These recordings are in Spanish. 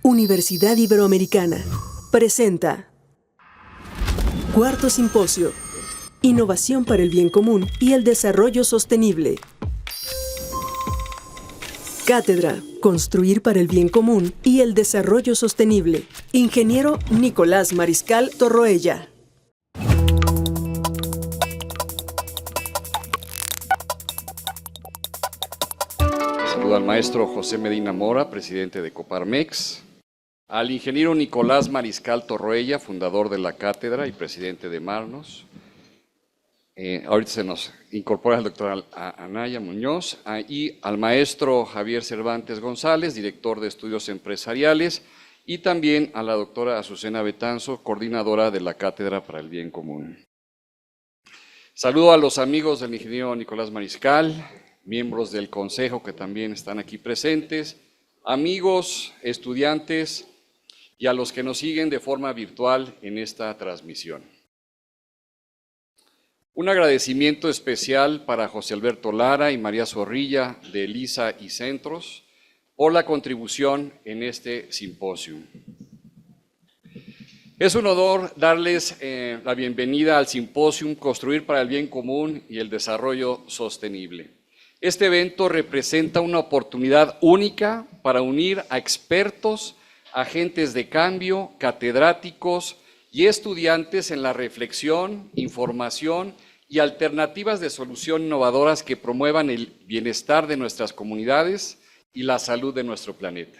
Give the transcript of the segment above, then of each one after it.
Universidad Iberoamericana presenta Cuarto Simposio: Innovación para el bien común y el desarrollo sostenible. Cátedra: Construir para el bien común y el desarrollo sostenible. Ingeniero Nicolás Mariscal Torroella. Saludo al maestro José Medina Mora, presidente de Coparmex, al ingeniero Nicolás Mariscal Torroella, fundador de la cátedra y presidente de Marnos. Ahorita se nos incorpora el doctor Anaya Muñoz, y al maestro Javier Cervantes González, director de estudios empresariales, y también a la doctora Azucena Betanzo, coordinadora de la Cátedra para el Bien Común. Saludo a los amigos del ingeniero Nicolás Mariscal, miembros del consejo que también están aquí presentes, amigos, estudiantes y a los que nos siguen de forma virtual en esta transmisión. Un agradecimiento especial para José Alberto Lara y María Zorrilla de ELISA y Centros por la contribución en este simposio. Es un honor darles la bienvenida al simposio Construir para el Bien Común y el Desarrollo Sostenible. Este evento representa una oportunidad única para unir a expertos, agentes de cambio, catedráticos y estudiantes en la reflexión, información y alternativas de solución innovadoras que promuevan el bienestar de nuestras comunidades y la salud de nuestro planeta.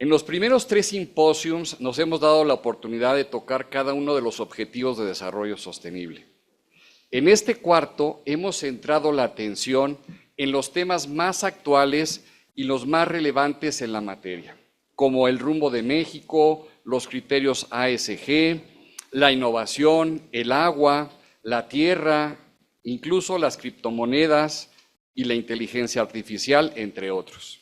En los primeros 3 simposios nos hemos dado la oportunidad de tocar cada uno de los objetivos de desarrollo sostenible. En este cuarto hemos centrado la atención en los temas más actuales y los más relevantes en la materia, como el rumbo de México, los criterios ASG, la innovación, el agua, la tierra, incluso las criptomonedas y la inteligencia artificial, entre otros.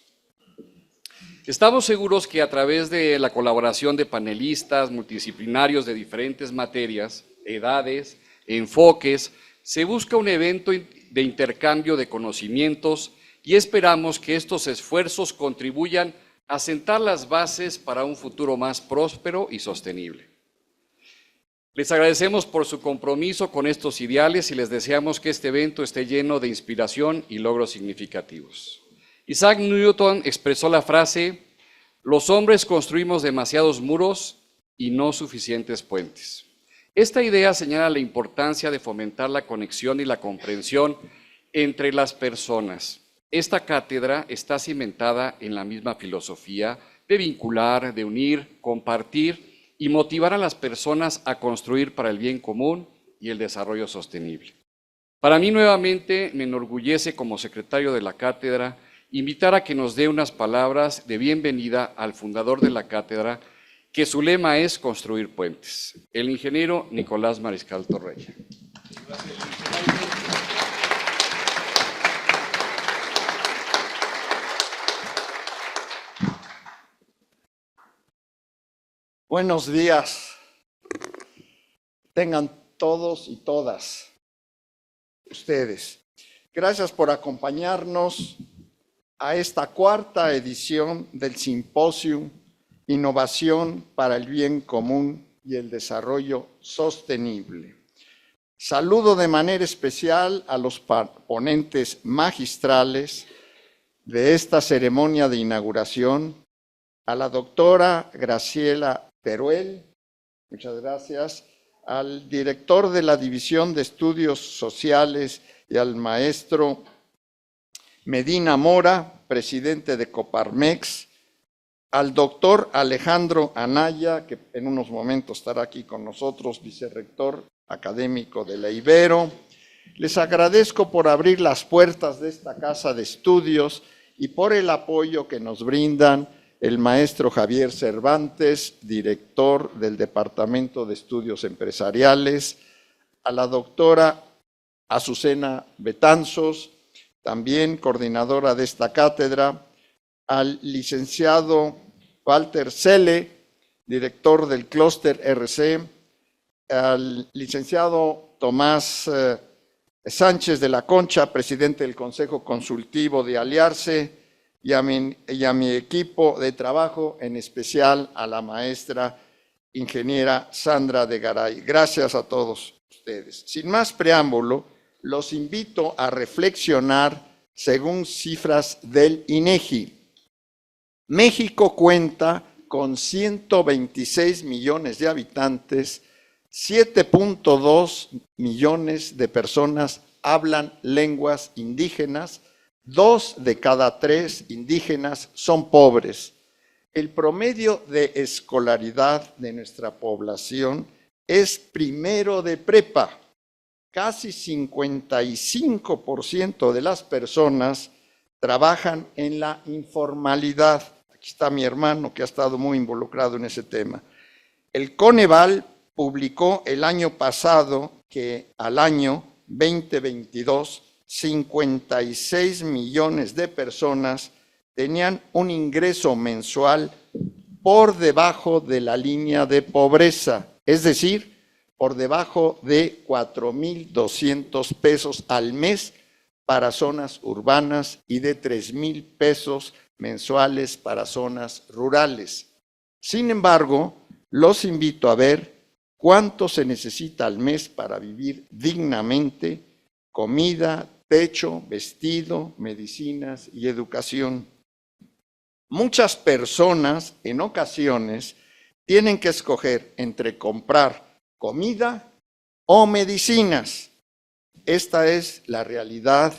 Estamos seguros que a través de la colaboración de panelistas multidisciplinarios de diferentes materias, edades, enfoques, se busca un evento de intercambio de conocimientos y esperamos que estos esfuerzos contribuyan a sentar las bases para un futuro más próspero y sostenible. Les agradecemos por su compromiso con estos ideales y les deseamos que este evento esté lleno de inspiración y logros significativos. Isaac Newton expresó la frase: los hombres construimos demasiados muros y no suficientes puentes. Esta idea señala la importancia de fomentar la conexión y la comprensión entre las personas. Esta cátedra está cimentada en la misma filosofía de vincular, de unir, compartir y motivar a las personas a construir para el bien común y el desarrollo sostenible. Para mí, nuevamente, me enorgullece como secretario de la cátedra invitar a que nos dé unas palabras de bienvenida al fundador de la cátedra, que su lema es construir puentes, el ingeniero Nicolás Mariscal Torroella. Buenos días, tengan todos y todas ustedes. Gracias por acompañarnos a esta 4ª edición del Simposio Innovación para el Bien Común y el Desarrollo Sostenible. Saludo de manera especial a los ponentes magistrales de esta ceremonia de inauguración, a la doctora Graciela Teruel, muchas gracias, al director de la División de Estudios Sociales y al maestro Medina Mora, presidente de Coparmex, al doctor Alejandro Anaya, que en unos momentos estará aquí con nosotros, vicerrector académico de la Ibero. Les agradezco por abrir las puertas de esta casa de estudios y por el apoyo que nos brindan el maestro Javier Cervantes, director del Departamento de Estudios Empresariales, a la doctora Azucena Betanzos, también coordinadora de esta cátedra, al licenciado Walter Selle, director del clúster RC, al licenciado Tomás Sánchez de la Concha, presidente del Consejo Consultivo de Aliarse, y a mi equipo de trabajo, en especial a la maestra ingeniera Sandra de Garay. Gracias a todos ustedes. Sin más preámbulo, los invito a reflexionar según cifras del INEGI. México cuenta con 126 millones de habitantes, 7.2 millones de personas hablan lenguas indígenas, 2 de cada 3 indígenas son pobres. El promedio de escolaridad de nuestra población es primero de prepa. Casi 55% de las personas trabajan en la informalidad. Aquí está mi hermano que ha estado muy involucrado en ese tema. El Coneval publicó el año pasado que al año 2022, 56 millones de personas tenían un ingreso mensual por debajo de la línea de pobreza, es decir, por debajo de 4,200 pesos al mes para zonas urbanas y de 3,000 pesos mensuales para zonas rurales. Sin embargo, los invito a ver cuánto se necesita al mes para vivir dignamente: comida, techo, vestido, medicinas y educación. Muchas personas en ocasiones tienen que escoger entre comprar comida o medicinas. Esta es la realidad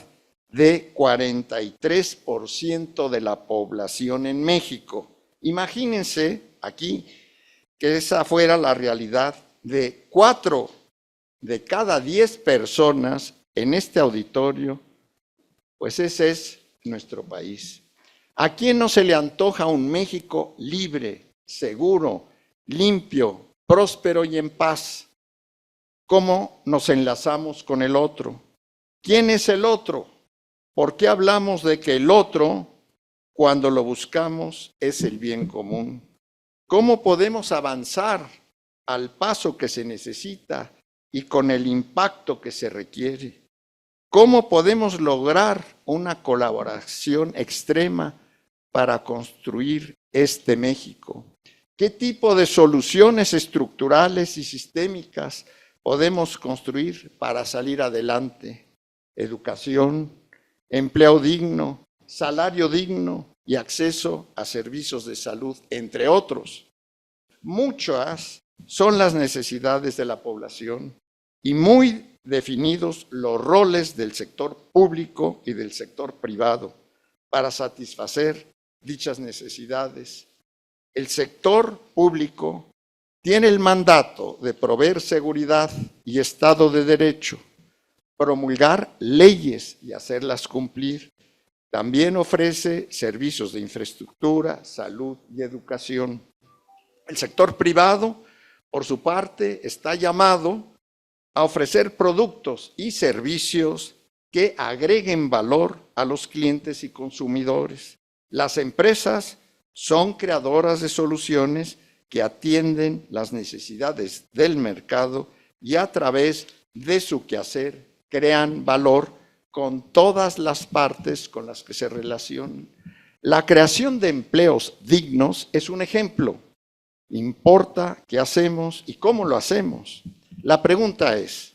de 43% de la población en México. Imagínense aquí que esa fuera la realidad de 4 de cada 10 personas en este auditorio, pues ese es nuestro país. ¿A quién no se le antoja un México libre, seguro, limpio, próspero y en paz? ¿Cómo nos enlazamos con el otro? ¿Quién es el otro? ¿Por qué hablamos de que el otro, cuando lo buscamos, es el bien común? ¿Cómo podemos avanzar al paso que se necesita y con el impacto que se requiere? ¿Cómo podemos lograr una colaboración extrema para construir este México? ¿Qué tipo de soluciones estructurales y sistémicas podemos construir para salir adelante? Educación, empleo digno, salario digno y acceso a servicios de salud, entre otros. Muchas son las necesidades de la población y muy definidos los roles del sector público y del sector privado para satisfacer dichas necesidades. El sector público tiene el mandato de proveer seguridad y Estado de Derecho, promulgar leyes y hacerlas cumplir. También ofrece servicios de infraestructura, salud y educación. El sector privado, por su parte, está llamado a ofrecer productos y servicios que agreguen valor a los clientes y consumidores. Las empresas son creadoras de soluciones que atienden las necesidades del mercado y a través de su quehacer crean valor con todas las partes con las que se relacionan. La creación de empleos dignos es un ejemplo. Importa qué hacemos y cómo lo hacemos. La pregunta es,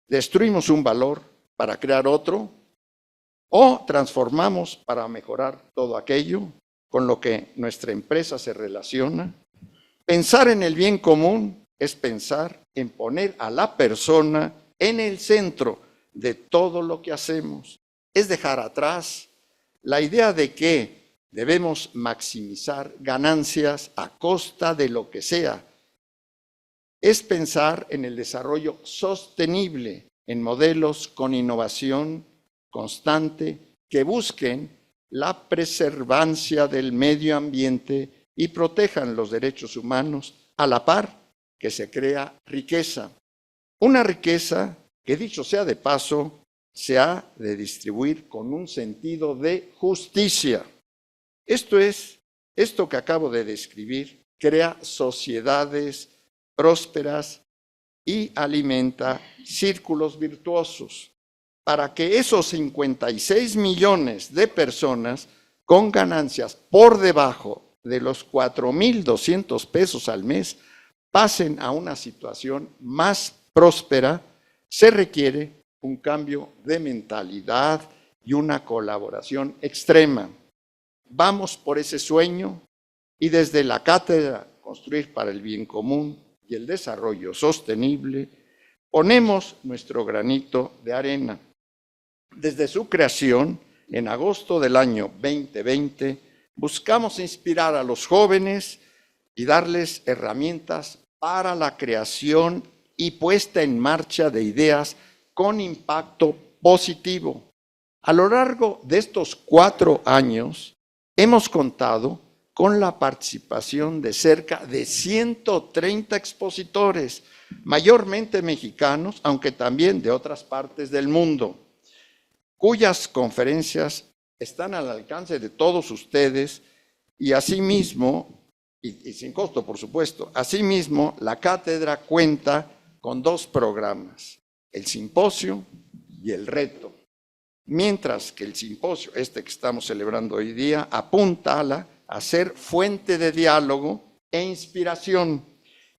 ¿destruimos un valor para crear otro? ¿O transformamos para mejorar todo aquello con lo que nuestra empresa se relaciona? Pensar en el bien común es pensar en poner a la persona en el centro de todo lo que hacemos. Es dejar atrás la idea de que debemos maximizar ganancias a costa de lo que sea. Es pensar en el desarrollo sostenible, en modelos con innovación constante que busquen la preservancia del medio ambiente y protejan los derechos humanos a la par que se crea riqueza. Una riqueza que, dicho sea de paso, se ha de distribuir con un sentido de justicia. Esto que acabo de describir crea sociedades prósperas y alimenta círculos virtuosos para que esos 56 millones de personas con ganancias por debajo de los 4,200 pesos al mes pasen a una situación más próspera, se requiere un cambio de mentalidad y una colaboración extrema. Vamos por ese sueño y desde la cátedra Construir para el Bien Común y el Desarrollo Sostenible ponemos nuestro granito de arena. Desde su creación, en agosto del año 2020, buscamos inspirar a los jóvenes y darles herramientas para la creación y puesta en marcha de ideas con impacto positivo. A lo largo de estos 4 años, hemos contado con la participación de cerca de 130 expositores, mayormente mexicanos, aunque también de otras partes del mundo, cuyas conferencias están al alcance de todos ustedes y asimismo, y sin costo por supuesto, asimismo la cátedra cuenta con 2 programas, el simposio y el reto, mientras que el simposio, este que estamos celebrando hoy día, apunta a ser fuente de diálogo e inspiración.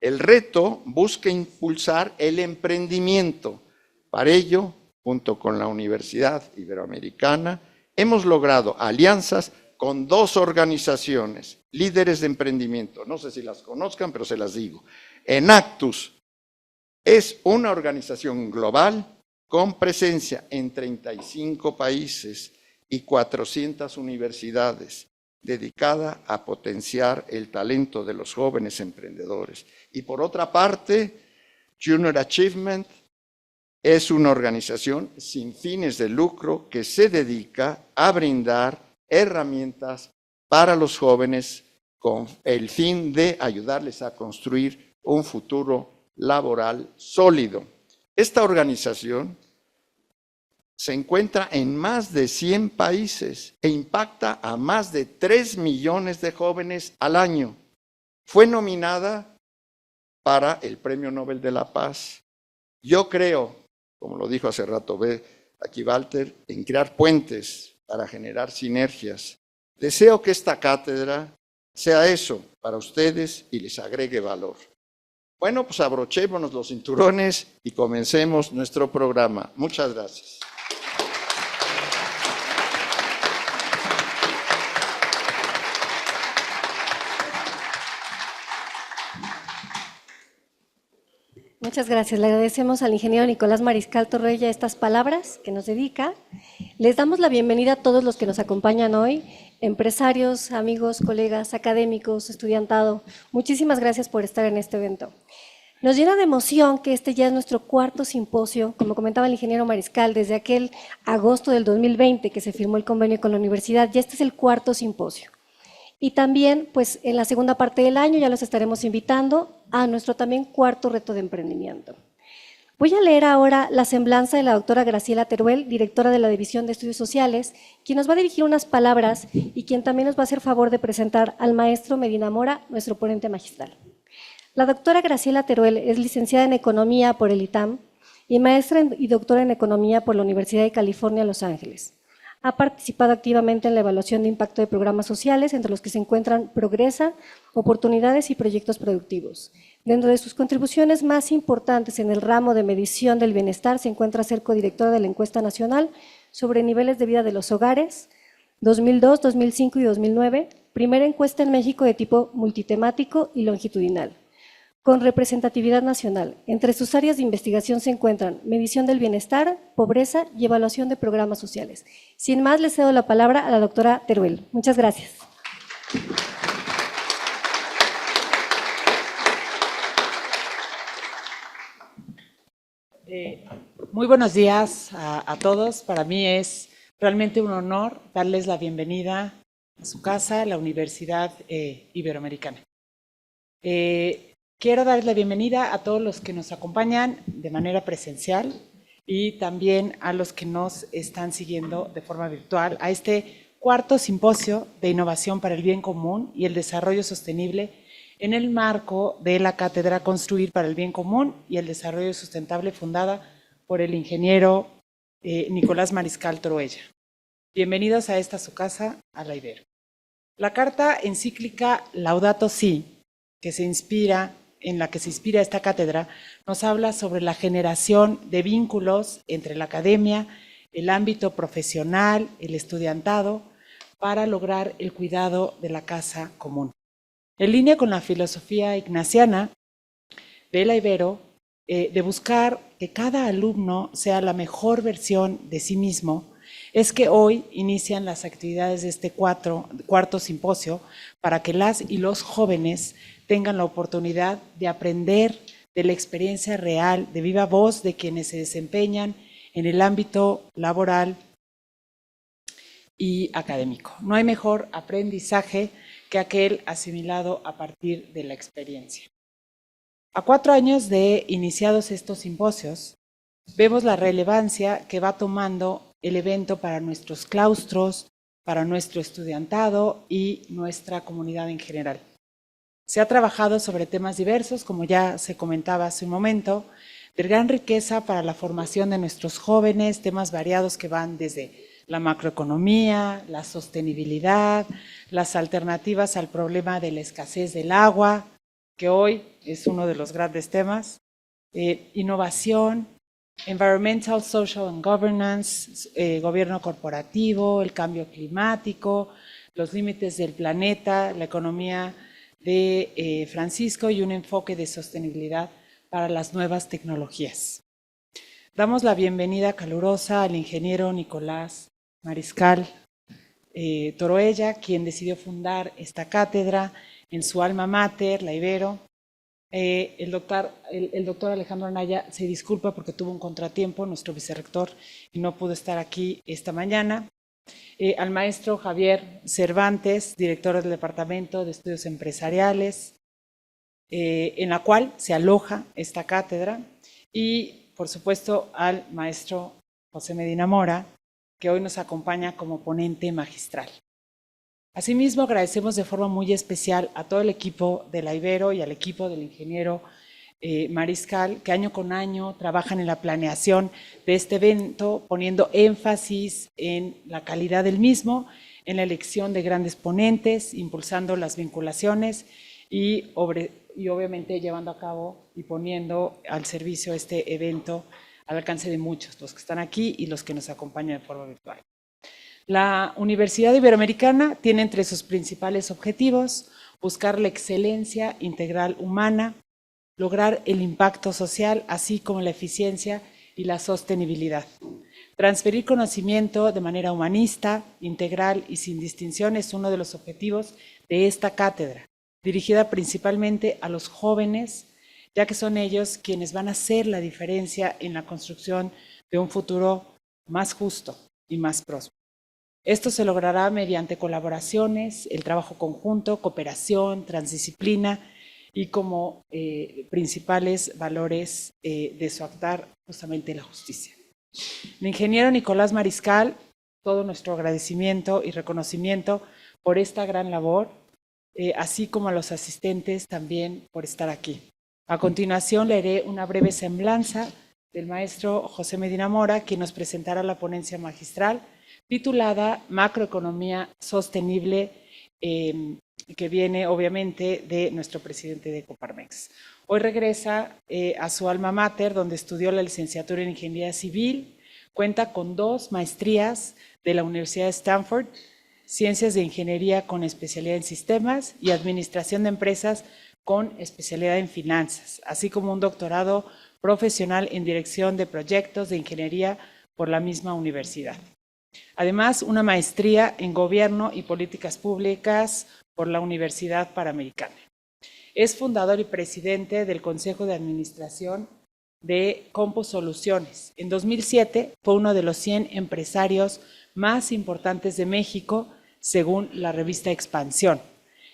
El reto busca impulsar el emprendimiento. Para ello, junto con la Universidad Iberoamericana, hemos logrado alianzas con 2 organizaciones, líderes de emprendimiento. No sé si las conozcan, pero se las digo. Enactus es una organización global con presencia en 35 países y 400 universidades, dedicada a potenciar el talento de los jóvenes emprendedores. Y por otra parte, Junior Achievement es una organización sin fines de lucro que se dedica a brindar herramientas para los jóvenes con el fin de ayudarles a construir un futuro laboral sólido. Esta organización se encuentra en más de 100 países e impacta a más de 3 millones de jóvenes al año. Fue nominada para el Premio Nobel de la Paz. Yo creo, como lo dijo hace rato aquí Walter, en crear puentes para generar sinergias. Deseo que esta cátedra sea eso para ustedes y les agregue valor. Bueno, pues abrochémonos los cinturones y comencemos nuestro programa. Muchas gracias. Muchas gracias. Le agradecemos al ingeniero Nicolás Mariscal Torruella estas palabras que nos dedica. Les damos la bienvenida a todos los que nos acompañan hoy, empresarios, amigos, colegas, académicos, estudiantado. Muchísimas gracias por estar en este evento. Nos llena de emoción que este ya es nuestro 4º simposio, como comentaba el ingeniero Mariscal, desde aquel agosto del 2020 que se firmó el convenio con la universidad, ya este es el 4º simposio. Y también, pues, en la segunda parte del año ya los estaremos invitando a nuestro también 4º reto de emprendimiento. Voy a leer ahora la semblanza de la doctora Graciela Teruel, directora de la División de Estudios Sociales, quien nos va a dirigir unas palabras y quien también nos va a hacer favor de presentar al maestro Medina Mora, nuestro ponente magistral. La doctora Graciela Teruel es licenciada en Economía por el ITAM y maestra y doctora en Economía por la Universidad de California, Los Ángeles. Ha participado activamente en la evaluación de impacto de programas sociales, entre los que se encuentran Progresa, Oportunidades y Proyectos Productivos. Dentro de sus contribuciones más importantes en el ramo de medición del bienestar se encuentra ser codirectora de la Encuesta Nacional sobre Niveles de Vida de los Hogares, 2002, 2005 y 2009, primera encuesta en México de tipo multitemático y longitudinal, con representatividad nacional. Entre sus áreas de investigación se encuentran medición del bienestar, pobreza y evaluación de programas sociales. Sin más, le cedo la palabra a la doctora Teruel. Muchas gracias. Muy buenos días a todos. Para mí es realmente un honor darles la bienvenida a su casa, la Universidad Iberoamericana. Quiero darles la bienvenida a todos los que nos acompañan de manera presencial y también a los que nos están siguiendo de forma virtual a este 4º simposio de innovación para el bien común y el desarrollo sostenible en el marco de la cátedra Construir para el Bien Común y el Desarrollo Sustentable fundada por el ingeniero Nicolás Mariscal Torruella. Bienvenidos a esta su casa, a la Ibero. La carta encíclica Laudato Si, en la que se inspira esta cátedra, nos habla sobre la generación de vínculos entre la academia, el ámbito profesional, el estudiantado, para lograr el cuidado de la casa común. En línea con la filosofía ignaciana de la Ibero, de buscar que cada alumno sea la mejor versión de sí mismo, es que hoy inician las actividades de este cuarto simposio para que las y los jóvenes tengan la oportunidad de aprender de la experiencia real, de viva voz de quienes se desempeñan en el ámbito laboral y académico. No hay mejor aprendizaje que aquel asimilado a partir de la experiencia. A 4 años de iniciados estos simposios, vemos la relevancia que va tomando el evento para nuestros claustros, para nuestro estudiantado y nuestra comunidad en general. Se ha trabajado sobre temas diversos, como ya se comentaba hace un momento, de gran riqueza para la formación de nuestros jóvenes, temas variados que van desde la macroeconomía, la sostenibilidad, las alternativas al problema de la escasez del agua, que hoy es uno de los grandes temas, innovación, environmental, social and governance, gobierno corporativo, el cambio climático, los límites del planeta, la economía de Francisco y un enfoque de sostenibilidad para las nuevas tecnologías. Damos la bienvenida calurosa al ingeniero Nicolás Mariscal Toroella, quien decidió fundar esta cátedra en su alma mater, la Ibero. El doctor Alejandro Anaya se disculpa porque tuvo un contratiempo, nuestro vicerrector, y no pudo estar aquí esta mañana. Al maestro Javier Cervantes, director del Departamento de Estudios Empresariales, en la cual se aloja esta cátedra, y por supuesto al maestro José Medina Mora, que hoy nos acompaña como ponente magistral. Asimismo, agradecemos de forma muy especial a todo el equipo de la Ibero y al equipo del ingeniero Mariscal, que año con año trabajan en la planeación de este evento, poniendo énfasis en la calidad del mismo, en la elección de grandes ponentes, impulsando las vinculaciones y obviamente llevando a cabo y poniendo al servicio este evento al alcance de muchos, los que están aquí y los que nos acompañan de forma virtual. La Universidad Iberoamericana tiene entre sus principales objetivos buscar la excelencia integral humana, lograr el impacto social, así como la eficiencia y la sostenibilidad. Transferir conocimiento de manera humanista, integral y sin distinción es uno de los objetivos de esta cátedra, dirigida principalmente a los jóvenes, ya que son ellos quienes van a hacer la diferencia en la construcción de un futuro más justo y más próspero. Esto se logrará mediante colaboraciones, el trabajo conjunto, cooperación, transdisciplina y como principales valores de su actuar justamente la justicia. El ingeniero Nicolás Mariscal, todo nuestro agradecimiento y reconocimiento por esta gran labor, así como a los asistentes también por estar aquí. A continuación leeré una breve semblanza del maestro José Medina Mora, quien nos presentará la ponencia magistral titulada Macroeconomía Sostenible, que viene obviamente de nuestro presidente de Coparmex. Hoy regresa a su alma mater, donde estudió la licenciatura en Ingeniería Civil, cuenta con 2 maestrías de la Universidad de Stanford, Ciencias de Ingeniería con especialidad en Sistemas y Administración de Empresas con especialidad en Finanzas, así como un doctorado profesional en Dirección de Proyectos de Ingeniería por la misma universidad. Además, una maestría en Gobierno y Políticas Públicas por la Universidad Panamericana. Es fundador y presidente del Consejo de Administración de Compus Soluciones. En 2007 fue uno de los 100 empresarios más importantes de México, según la revista Expansión.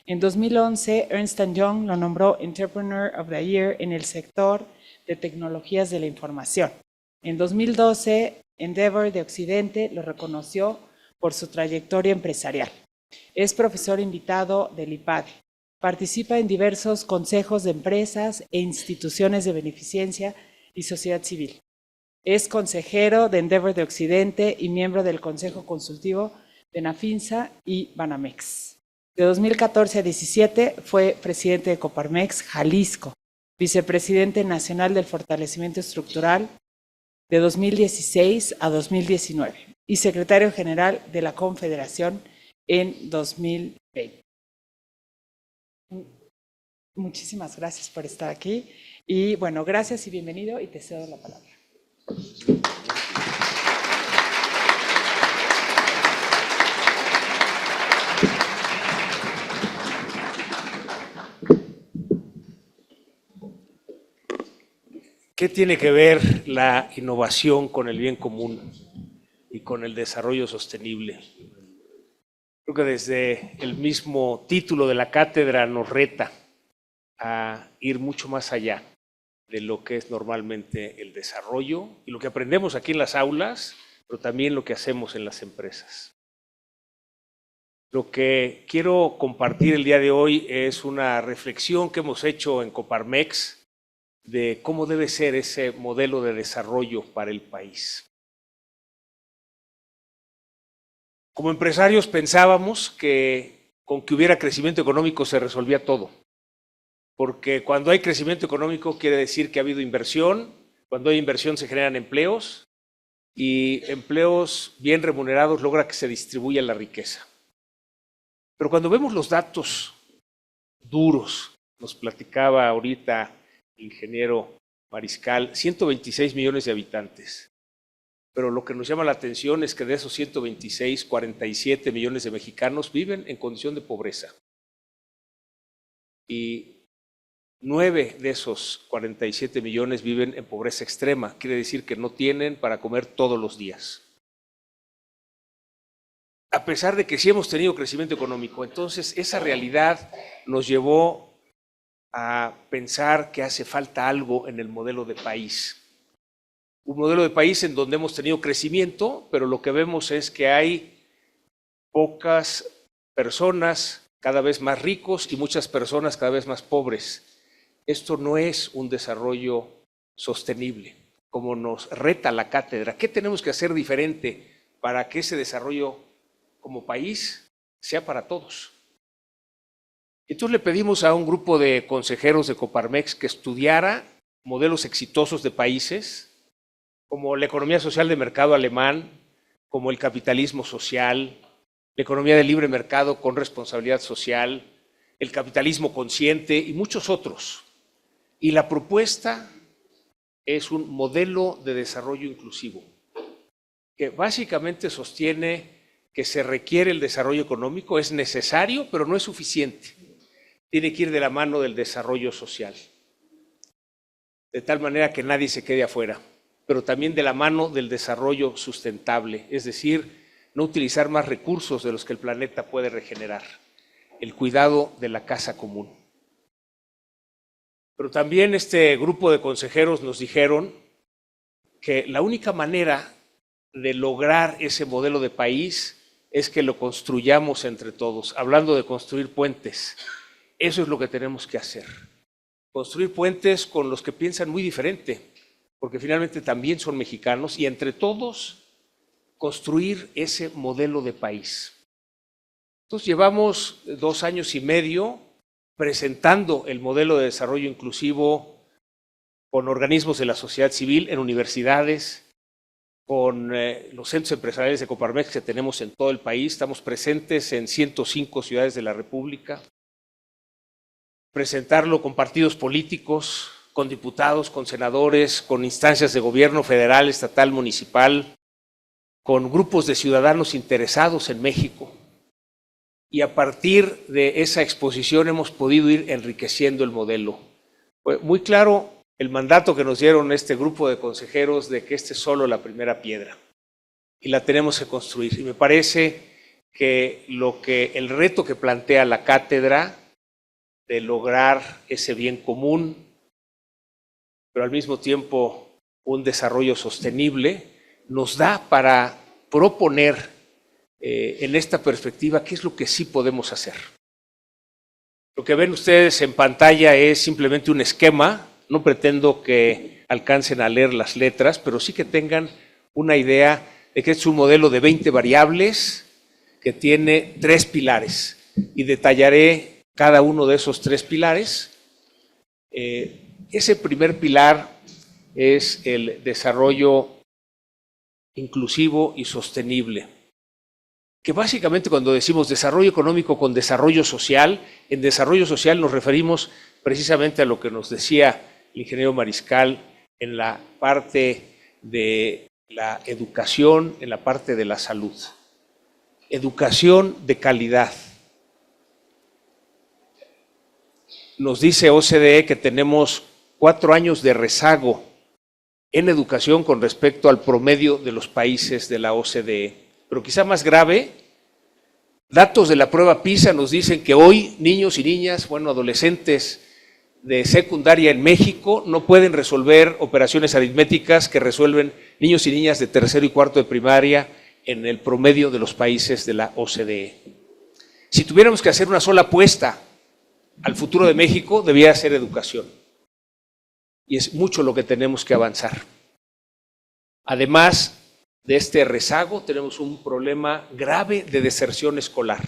En 2011, Ernst & Young lo nombró Entrepreneur of the Year en el sector de tecnologías de la información. En 2012, Endeavor de Occidente lo reconoció por su trayectoria empresarial. Es profesor invitado del IPADE. Participa en diversos consejos de empresas e instituciones de beneficencia y sociedad civil. Es consejero de Endeavor de Occidente y miembro del Consejo Consultivo de Nafinsa y Banamex. De 2014 a 2017 fue presidente de Coparmex Jalisco, vicepresidente nacional del fortalecimiento estructural de 2016 a 2019 y secretario general de la Confederación en 2020. Muchísimas gracias por estar aquí y bueno, gracias y bienvenido y te cedo la palabra. ¿Qué tiene que ver la innovación con el bien común y con el desarrollo sostenible? Creo que desde el mismo título de la cátedra nos reta a ir mucho más allá de lo que es normalmente el desarrollo y lo que aprendemos aquí en las aulas, pero también lo que hacemos en las empresas. Lo que quiero compartir el día de hoy es una reflexión que hemos hecho en Coparmex de cómo debe ser ese modelo de desarrollo para el país. Como empresarios pensábamos que con que hubiera crecimiento económico se resolvía todo, porque cuando hay crecimiento económico quiere decir que ha habido inversión, cuando hay inversión se generan empleos y empleos bien remunerados logra que se distribuya la riqueza. Pero cuando vemos los datos duros, nos platicaba ahorita el ingeniero Mariscal, 126 millones de habitantes. Pero lo que nos llama la atención es que de esos 126, 47 millones de mexicanos viven en condición de pobreza. Y 9 de esos 47 millones viven en pobreza extrema. Quiere decir que no tienen para comer todos los días. A pesar de que sí hemos tenido crecimiento económico, entonces esa realidad nos llevó a pensar que hace falta algo en el modelo de país. Un modelo de país en donde hemos tenido crecimiento, pero lo que vemos es que hay pocas personas cada vez más ricos y muchas personas cada vez más pobres. Esto no es un desarrollo sostenible, como nos reta la cátedra. ¿Qué tenemos que hacer diferente para que ese desarrollo como país sea para todos? Entonces le pedimos a un grupo de consejeros de Coparmex que estudiara modelos exitosos de países como la economía social de mercado alemán, como el capitalismo social, la economía de libre mercado con responsabilidad social, el capitalismo consciente y muchos otros. Y la propuesta es un modelo de desarrollo inclusivo que básicamente sostiene que se requiere el desarrollo económico, es necesario, pero no es suficiente. Tiene que ir de la mano del desarrollo social, de tal manera que nadie se quede afuera, pero también de la mano del desarrollo sustentable, es decir, no utilizar más recursos de los que el planeta puede regenerar, el cuidado de la casa común. Pero también este grupo de consejeros nos dijeron que la única manera de lograr ese modelo de país es que lo construyamos entre todos, hablando de construir puentes. Eso es lo que tenemos que hacer, construir puentes con los que piensan muy diferente, porque finalmente también son mexicanos, y entre todos construir ese modelo de país. Entonces llevamos 2 años y medio presentando el modelo de desarrollo inclusivo con organismos de la sociedad civil en universidades, con los centros empresariales de Coparmex que tenemos en todo el país. Estamos presentes en 105 ciudades de la República. Presentarlo con partidos políticos, con diputados, con senadores, con instancias de gobierno federal, estatal, municipal, con grupos de ciudadanos interesados en México. Y a partir de esa exposición hemos podido ir enriqueciendo el modelo. Fue muy claro el mandato que nos dieron este grupo de consejeros de que este es solo la primera piedra y la tenemos que construir. Y me parece que el reto que plantea la cátedra de lograr ese bien común, pero al mismo tiempo un desarrollo sostenible, nos da para proponer en esta perspectiva qué es lo que sí podemos hacer. Lo que ven ustedes en pantalla es simplemente un esquema. No pretendo que alcancen a leer las letras, pero sí que tengan una idea de que es un modelo de 20 variables que tiene 3 pilares, y detallaré cada uno de esos 3 pilares. Ese primer pilar es el desarrollo inclusivo y sostenible, que básicamente cuando decimos desarrollo económico con desarrollo social, en desarrollo social nos referimos precisamente a lo que nos decía el ingeniero Mariscal en la parte de la educación, en la parte de la salud. Educación de calidad. Nos dice OCDE que tenemos 4 años de rezago en educación con respecto al promedio de los países de la OCDE. Pero quizá más grave, datos de la prueba PISA nos dicen que hoy niños y niñas, adolescentes de secundaria en México no pueden resolver operaciones aritméticas que resuelven niños y niñas de tercero y cuarto de primaria en el promedio de los países de la OCDE. Si tuviéramos que hacer una sola apuesta al futuro de México, debía ser educación. Y es mucho lo que tenemos que avanzar. Además de este rezago, tenemos un problema grave de deserción escolar,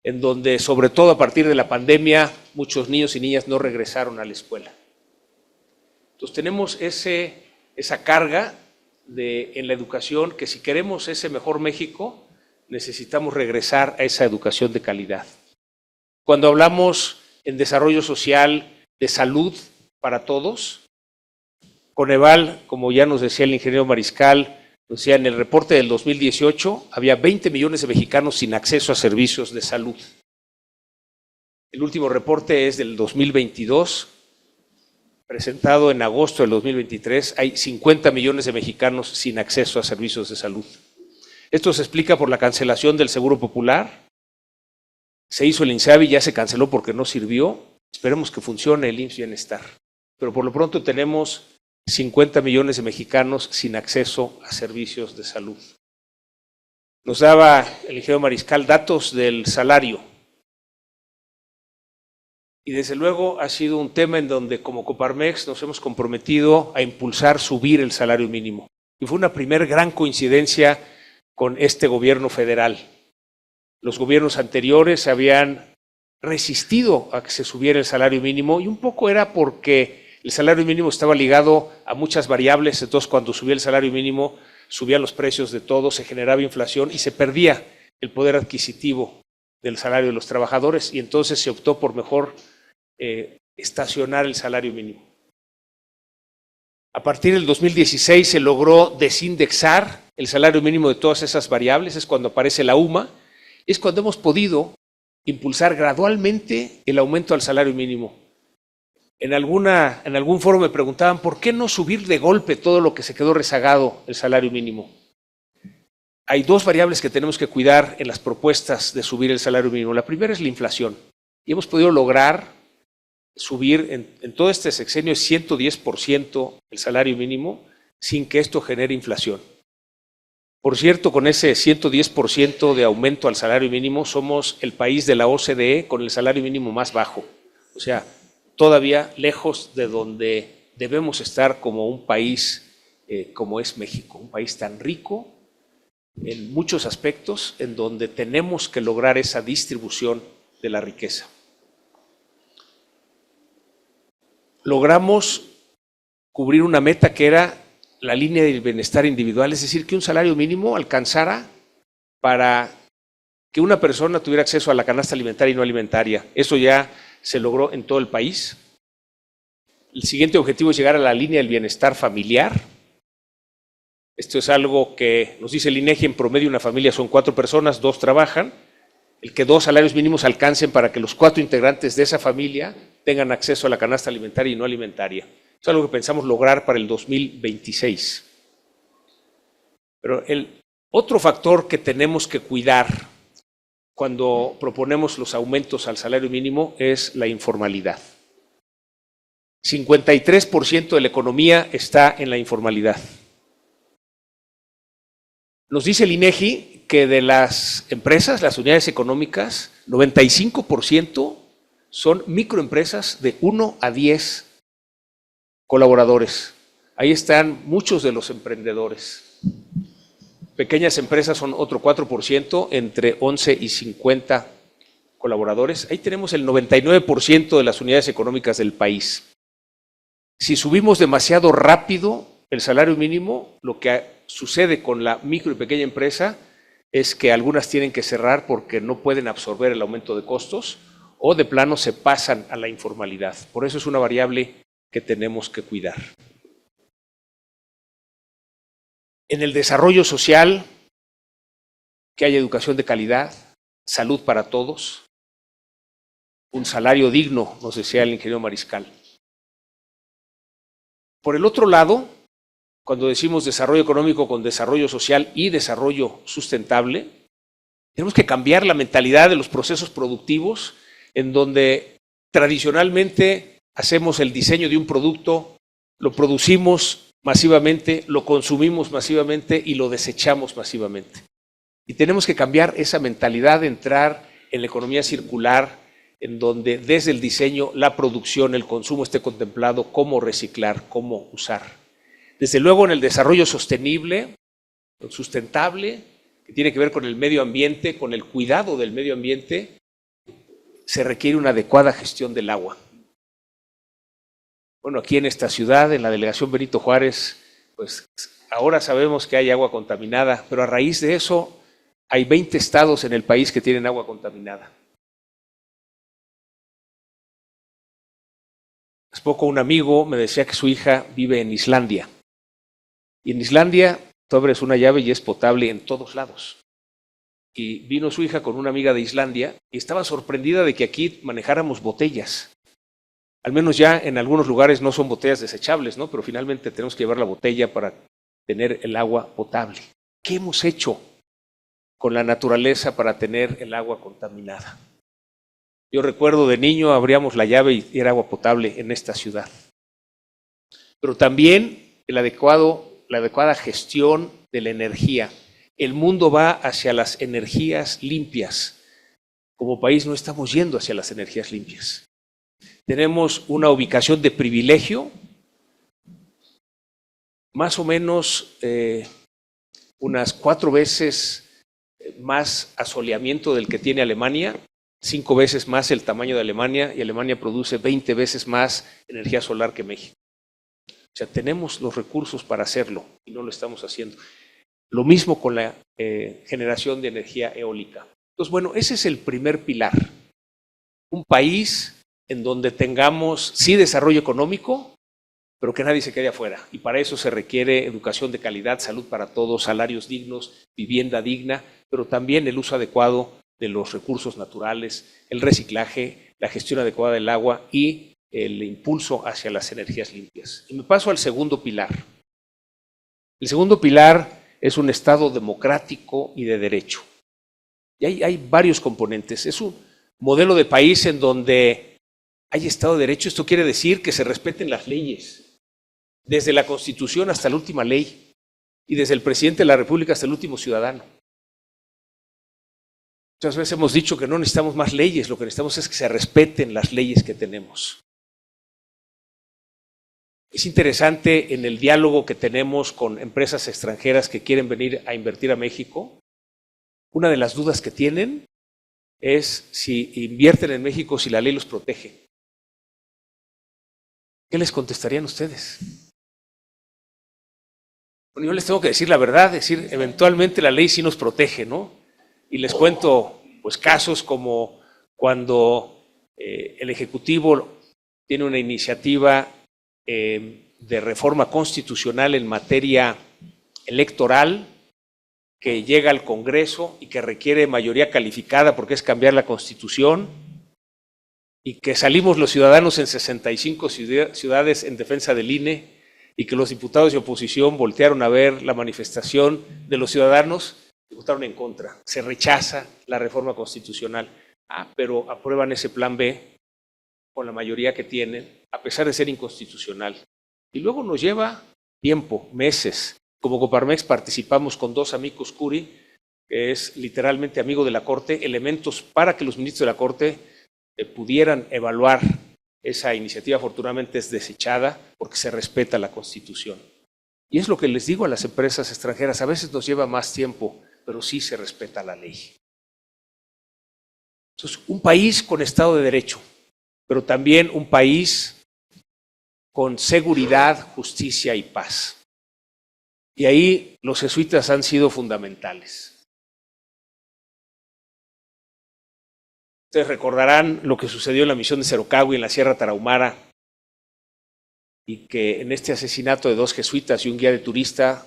en donde, sobre todo a partir de la pandemia, muchos niños y niñas no regresaron a la escuela. Entonces tenemos esa carga en la educación, que si queremos ese mejor México, necesitamos regresar a esa educación de calidad. Cuando hablamos en desarrollo social, de salud para todos, Coneval, como ya nos decía el ingeniero Mariscal, nos decía en el reporte del 2018, había 20 millones de mexicanos sin acceso a servicios de salud. El último reporte es del 2022, presentado en agosto del 2023, hay 50 millones de mexicanos sin acceso a servicios de salud. Esto se explica por la cancelación del Seguro Popular. Se hizo el INSABI, ya se canceló porque no sirvió. Esperemos que funcione el IMSS Bienestar. Pero por lo pronto tenemos 50 millones de mexicanos sin acceso a servicios de salud. Nos daba el ingeniero Mariscal datos del salario. Y desde luego ha sido un tema en donde como Coparmex nos hemos comprometido a impulsar subir el salario mínimo. Y fue una primera gran coincidencia con este gobierno federal. Los gobiernos anteriores habían resistido a que se subiera el salario mínimo y un poco era porque el salario mínimo estaba ligado a muchas variables, entonces cuando subía el salario mínimo subían los precios de todo, se generaba inflación y se perdía el poder adquisitivo del salario de los trabajadores y entonces se optó por mejor estacionar el salario mínimo. A partir del 2016 se logró desindexar el salario mínimo de todas esas variables, es cuando aparece la UMA, es cuando hemos podido impulsar gradualmente el aumento al salario mínimo. En algún foro me preguntaban, ¿por qué no subir de golpe todo lo que se quedó rezagado el salario mínimo? Hay 2 variables que tenemos que cuidar en las propuestas de subir el salario mínimo. La primera es la inflación. Y hemos podido lograr subir en todo este sexenio 110% el salario mínimo sin que esto genere inflación. Por cierto, con ese 110% de aumento al salario mínimo, somos el país de la OCDE con el salario mínimo más bajo. O sea, todavía lejos de donde debemos estar como un país como es México, un país tan rico en muchos aspectos, en donde tenemos que lograr esa distribución de la riqueza. Logramos cubrir una meta que era la línea del bienestar individual, es decir, que un salario mínimo alcanzara para que una persona tuviera acceso a la canasta alimentaria y no alimentaria. Eso ya se logró en todo el país. El siguiente objetivo es llegar a la línea del bienestar familiar. Esto es algo que nos dice el INEGI, en promedio una familia son 4 personas, 2 trabajan. El que 2 salarios mínimos alcancen para que los 4 integrantes de esa familia tengan acceso a la canasta alimentaria y no alimentaria. Es algo que pensamos lograr para el 2026. Pero el otro factor que tenemos que cuidar cuando proponemos los aumentos al salario mínimo es la informalidad. 53% de la economía está en la informalidad. Nos dice el INEGI que de las empresas, las unidades económicas, 95% son microempresas de 1 a 10 colaboradores. Ahí están muchos de los emprendedores. Pequeñas empresas son otro 4%, entre 11 y 50 colaboradores. Ahí tenemos el 99% de las unidades económicas del país. Si subimos demasiado rápido el salario mínimo, lo que sucede con la micro y pequeña empresa es que algunas tienen que cerrar porque no pueden absorber el aumento de costos o de plano se pasan a la informalidad. Por eso es una variable que tenemos que cuidar. En el desarrollo social, que haya educación de calidad, salud para todos, un salario digno, nos decía el ingeniero Mariscal. Por el otro lado, cuando decimos desarrollo económico con desarrollo social y desarrollo sustentable, tenemos que cambiar la mentalidad de los procesos productivos en donde tradicionalmente hacemos el diseño de un producto, lo producimos masivamente, lo consumimos masivamente y lo desechamos masivamente. Y tenemos que cambiar esa mentalidad de entrar en la economía circular, en donde desde el diseño, la producción, el consumo esté contemplado, cómo reciclar, cómo usar. Desde luego en el desarrollo sostenible, sustentable, que tiene que ver con el medio ambiente, con el cuidado del medio ambiente, se requiere una adecuada gestión del agua. Bueno, aquí en esta ciudad, en la delegación Benito Juárez, pues ahora sabemos que hay agua contaminada, pero a raíz de eso hay 20 estados en el país que tienen agua contaminada. Hace poco un amigo me decía que su hija vive en Islandia. Y en Islandia tú abres una llave y es potable en todos lados. Y vino su hija con una amiga de Islandia y estaba sorprendida de que aquí manejáramos botellas. Al menos ya en algunos lugares no son botellas desechables, ¿no? Pero finalmente tenemos que llevar la botella para tener el agua potable. ¿Qué hemos hecho con la naturaleza para tener el agua contaminada? Yo recuerdo de niño abríamos la llave y era agua potable en esta ciudad. Pero también la adecuada gestión de la energía. El mundo va hacia las energías limpias. Como país no estamos yendo hacia las energías limpias. Tenemos una ubicación de privilegio, más o menos unas 4 veces más asoleamiento del que tiene Alemania, 5 veces más el tamaño de Alemania, y Alemania produce 20 veces más energía solar que México. O sea, tenemos los recursos para hacerlo y no lo estamos haciendo. Lo mismo con la generación de energía eólica. Entonces, bueno, ese es el primer pilar. Un país en donde tengamos, sí, desarrollo económico, pero que nadie se quede afuera. Y para eso se requiere educación de calidad, salud para todos, salarios dignos, vivienda digna, pero también el uso adecuado de los recursos naturales, el reciclaje, la gestión adecuada del agua y el impulso hacia las energías limpias. Y me paso al segundo pilar. El segundo pilar es un Estado democrático y de derecho. Y hay varios componentes. Es un modelo de país en donde hay Estado de Derecho. Esto quiere decir que se respeten las leyes, desde la Constitución hasta la última ley, y desde el presidente de la República hasta el último ciudadano. Muchas veces hemos dicho que no necesitamos más leyes, lo que necesitamos es que se respeten las leyes que tenemos. Es interesante en el diálogo que tenemos con empresas extranjeras que quieren venir a invertir a México. Una de las dudas que tienen es si invierten en México, si la ley los protege. ¿Qué les contestarían ustedes? Bueno, yo les tengo que decir la verdad, decir, eventualmente la ley sí nos protege, ¿no? Y les cuento pues casos como cuando el Ejecutivo tiene una iniciativa de reforma constitucional en materia electoral que llega al Congreso y que requiere mayoría calificada porque es cambiar la Constitución, y que salimos los ciudadanos en 65 ciudades en defensa del INE, y que los diputados de oposición voltearon a ver la manifestación de los ciudadanos y votaron en contra. Se rechaza la reforma constitucional, pero aprueban ese plan B con la mayoría que tienen, a pesar de ser inconstitucional. Y luego nos lleva tiempo, meses. Como Coparmex participamos con 2 amicus curiae, que es literalmente amigo de la Corte, elementos para que los ministros de la Corte pudieran evaluar Esa iniciativa afortunadamente es desechada porque se respeta la Constitución. Y es lo que les digo a las empresas extranjeras, a veces nos lleva más tiempo, pero sí se respeta la ley. Entonces, un país con Estado de Derecho, pero también un país con seguridad, justicia y paz. Y ahí los jesuitas han sido fundamentales. Ustedes recordarán lo que sucedió en la misión de Cerocagui en la Sierra Tarahumara y que en este asesinato de 2 jesuitas y un guía de turista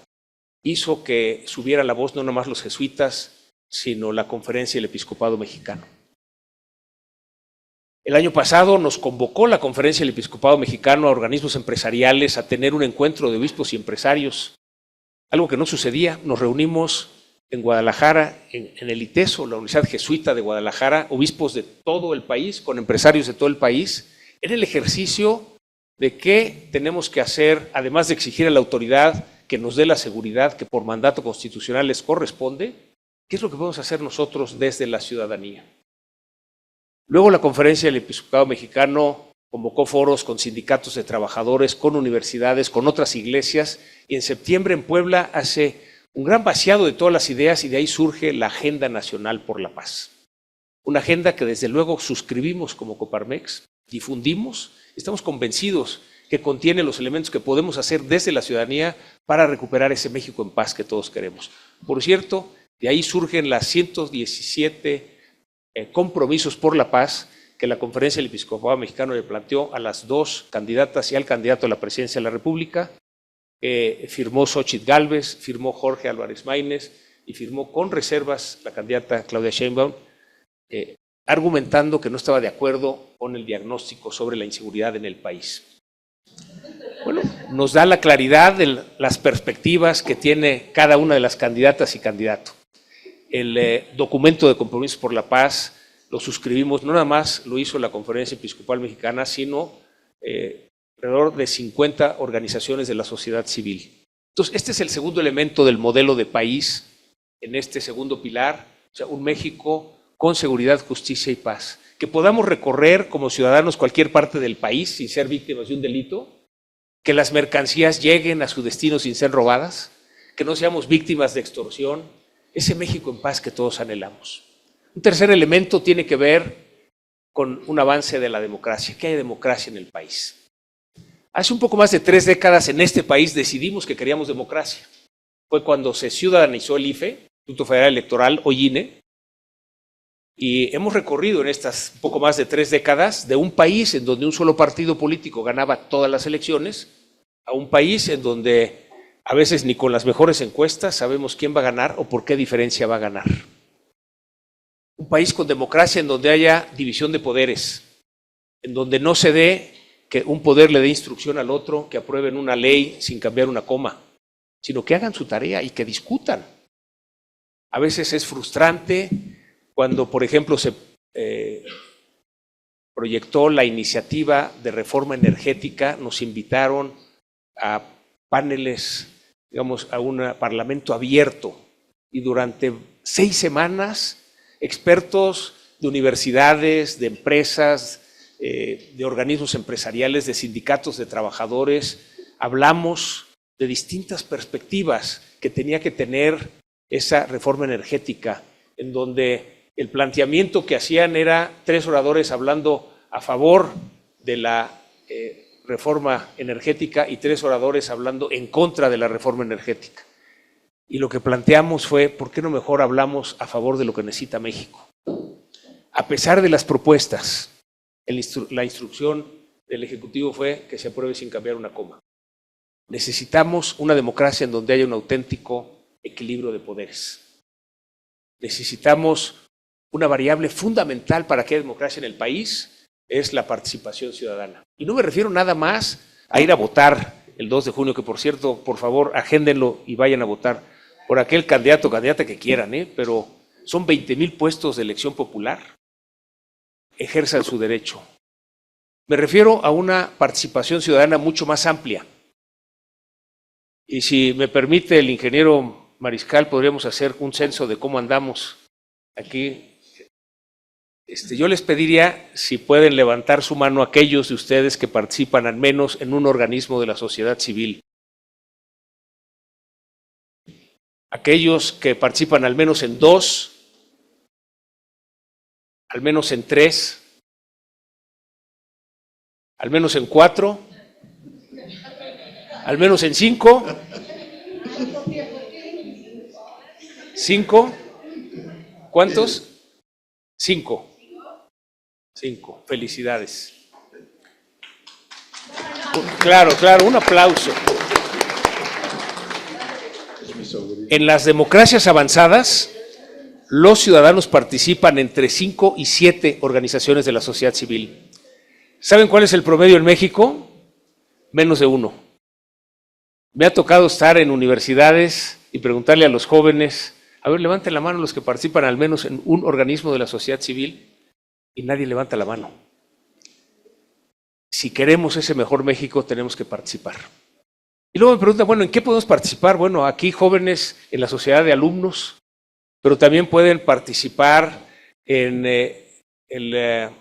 hizo que subiera la voz no nomás los jesuitas, sino la Conferencia del Episcopado Mexicano. El año pasado nos convocó la Conferencia del Episcopado Mexicano a organismos empresariales a tener un encuentro de obispos y empresarios, algo que no sucedía. Nos reunimos en Guadalajara, en el ITESO, la Universidad Jesuita de Guadalajara, obispos de todo el país, con empresarios de todo el país, en el ejercicio de qué tenemos que hacer, además de exigir a la autoridad que nos dé la seguridad que por mandato constitucional les corresponde, qué es lo que podemos hacer nosotros desde la ciudadanía. Luego la Conferencia del Episcopado Mexicano convocó foros con sindicatos de trabajadores, con universidades, con otras iglesias, y en septiembre en Puebla hace un gran vaciado de todas las ideas y de ahí surge la Agenda Nacional por la Paz. Una agenda que desde luego suscribimos como Coparmex, difundimos, estamos convencidos que contiene los elementos que podemos hacer desde la ciudadanía para recuperar ese México en paz que todos queremos. Por cierto, de ahí surgen las 117 compromisos por la paz que la Conferencia del Episcopado Mexicano le planteó a las 2 candidatas y al candidato a la presidencia de la República. Firmó Xóchitl Gálvez, firmó Jorge Álvarez Maínez y firmó con reservas la candidata Claudia Sheinbaum, argumentando que no estaba de acuerdo con el diagnóstico sobre la inseguridad en el país. Bueno, nos da la claridad de las perspectivas que tiene cada una de las candidatas y candidato. El documento de compromisos por la paz lo suscribimos, no nada más lo hizo la Conferencia Episcopal Mexicana, sino alrededor de 50 organizaciones de la sociedad civil. Entonces, este es el segundo elemento del modelo de país, en este segundo pilar, o sea, un México con seguridad, justicia y paz. Que podamos recorrer como ciudadanos cualquier parte del país sin ser víctimas de un delito, que las mercancías lleguen a su destino sin ser robadas, que no seamos víctimas de extorsión, ese México en paz que todos anhelamos. Un tercer elemento tiene que ver con un avance de la democracia, que haya democracia en el país. Hace un poco más de 3 décadas en este país decidimos que queríamos democracia. Fue cuando se ciudadanizó el IFE, Instituto Federal Electoral, hoy INE, y hemos recorrido en estas poco más de 3 décadas de un país en donde un solo partido político ganaba todas las elecciones, a un país en donde a veces ni con las mejores encuestas sabemos quién va a ganar o por qué diferencia va a ganar. Un país con democracia en donde haya división de poderes, en donde no se dé que un poder le dé instrucción al otro, que aprueben una ley sin cambiar una coma, sino que hagan su tarea y que discutan. A veces es frustrante cuando, por ejemplo, se proyectó la iniciativa de reforma energética, nos invitaron a paneles, digamos, a un parlamento abierto y durante 6 semanas expertos de universidades, de empresas, de organismos empresariales, de sindicatos de trabajadores, hablamos de distintas perspectivas que tenía que tener esa reforma energética, en donde el planteamiento que hacían era 3 oradores hablando a favor de la reforma energética y 3 oradores hablando en contra de la reforma energética. Y lo que planteamos fue, ¿por qué no mejor hablamos a favor de lo que necesita México? A pesar de las propuestas, la instrucción del Ejecutivo fue que se apruebe sin cambiar una coma. Necesitamos una democracia en donde haya un auténtico equilibrio de poderes. Necesitamos una variable fundamental para que haya democracia en el país, es la participación ciudadana. Y no me refiero nada más a ir a votar el 2 de junio, que por cierto, por favor, agéndenlo y vayan a votar por aquel candidato o candidata que quieran, pero son 20,000 puestos de elección popular. Ejerzan su derecho. Me refiero a una participación ciudadana mucho más amplia. Y si me permite el ingeniero Mariscal, podríamos hacer un censo de cómo andamos aquí Yo les pediría si pueden levantar su mano aquellos de ustedes que participan al menos en un organismo de la sociedad civil. Aquellos que participan al menos en 2, al menos en 3, al menos en 4, al menos en 5. 5. ¿Cuántos? 5. 5. Felicidades. Claro, claro, un aplauso. En las democracias avanzadas, los ciudadanos participan entre 5 y 7 organizaciones de la sociedad civil. ¿Saben cuál es el promedio en México? Menos de 1. Me ha tocado estar en universidades y preguntarle a los jóvenes, a ver, levanten la mano los que participan al menos en un organismo de la sociedad civil, y nadie levanta la mano. Si queremos ese mejor México, tenemos que participar. Y luego me preguntan, bueno, ¿en qué podemos participar? Bueno, aquí jóvenes en la sociedad de alumnos, pero también pueden participar en la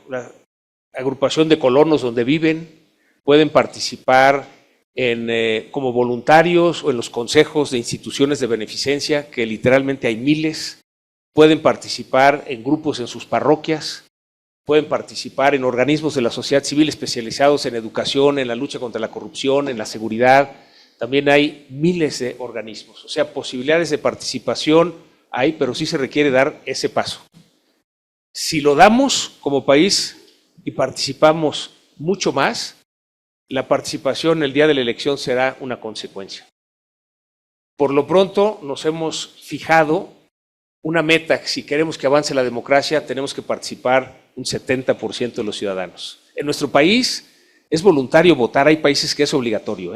agrupación de colonos donde viven, pueden participar como voluntarios o en los consejos de instituciones de beneficencia, que literalmente hay miles, pueden participar en grupos en sus parroquias, pueden participar en organismos de la sociedad civil especializados en educación, en la lucha contra la corrupción, en la seguridad. También hay miles de organismos, o sea, posibilidades de participación hay, pero sí se requiere dar ese paso. Si lo damos como país y participamos mucho más, la participación el día de la elección será una consecuencia. Por lo pronto nos hemos fijado una meta: si queremos que avance la democracia, tenemos que participar un 70% de los ciudadanos. En nuestro país es voluntario votar, hay países que es obligatorio,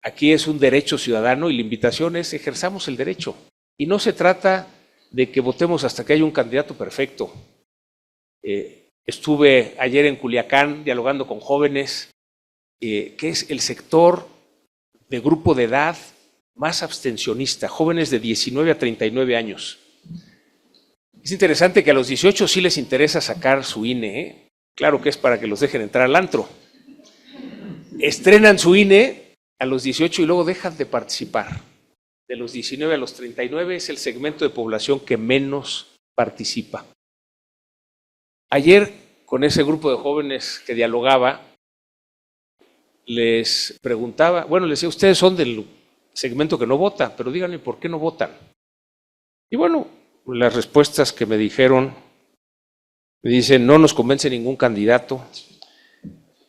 Aquí es un derecho ciudadano y la invitación es ejerzamos el derecho. Y no se trata de que votemos hasta que haya un candidato perfecto. Estuve ayer en Culiacán dialogando con jóvenes, que es el sector de grupo de edad más abstencionista, jóvenes de 19 a 39 años. Es interesante que a los 18 sí les interesa sacar su INE, Claro que es para que los dejen entrar al antro. Estrenan su INE a los 18 y luego dejan de participar. De los 19 a los 39 es el segmento de población que menos participa. Ayer, con ese grupo de jóvenes que dialogaba, les preguntaba, bueno, les decía, ustedes son del segmento que no vota, pero díganme por qué no votan. Y bueno, las respuestas que me dijeron, me dicen, no nos convence ningún candidato,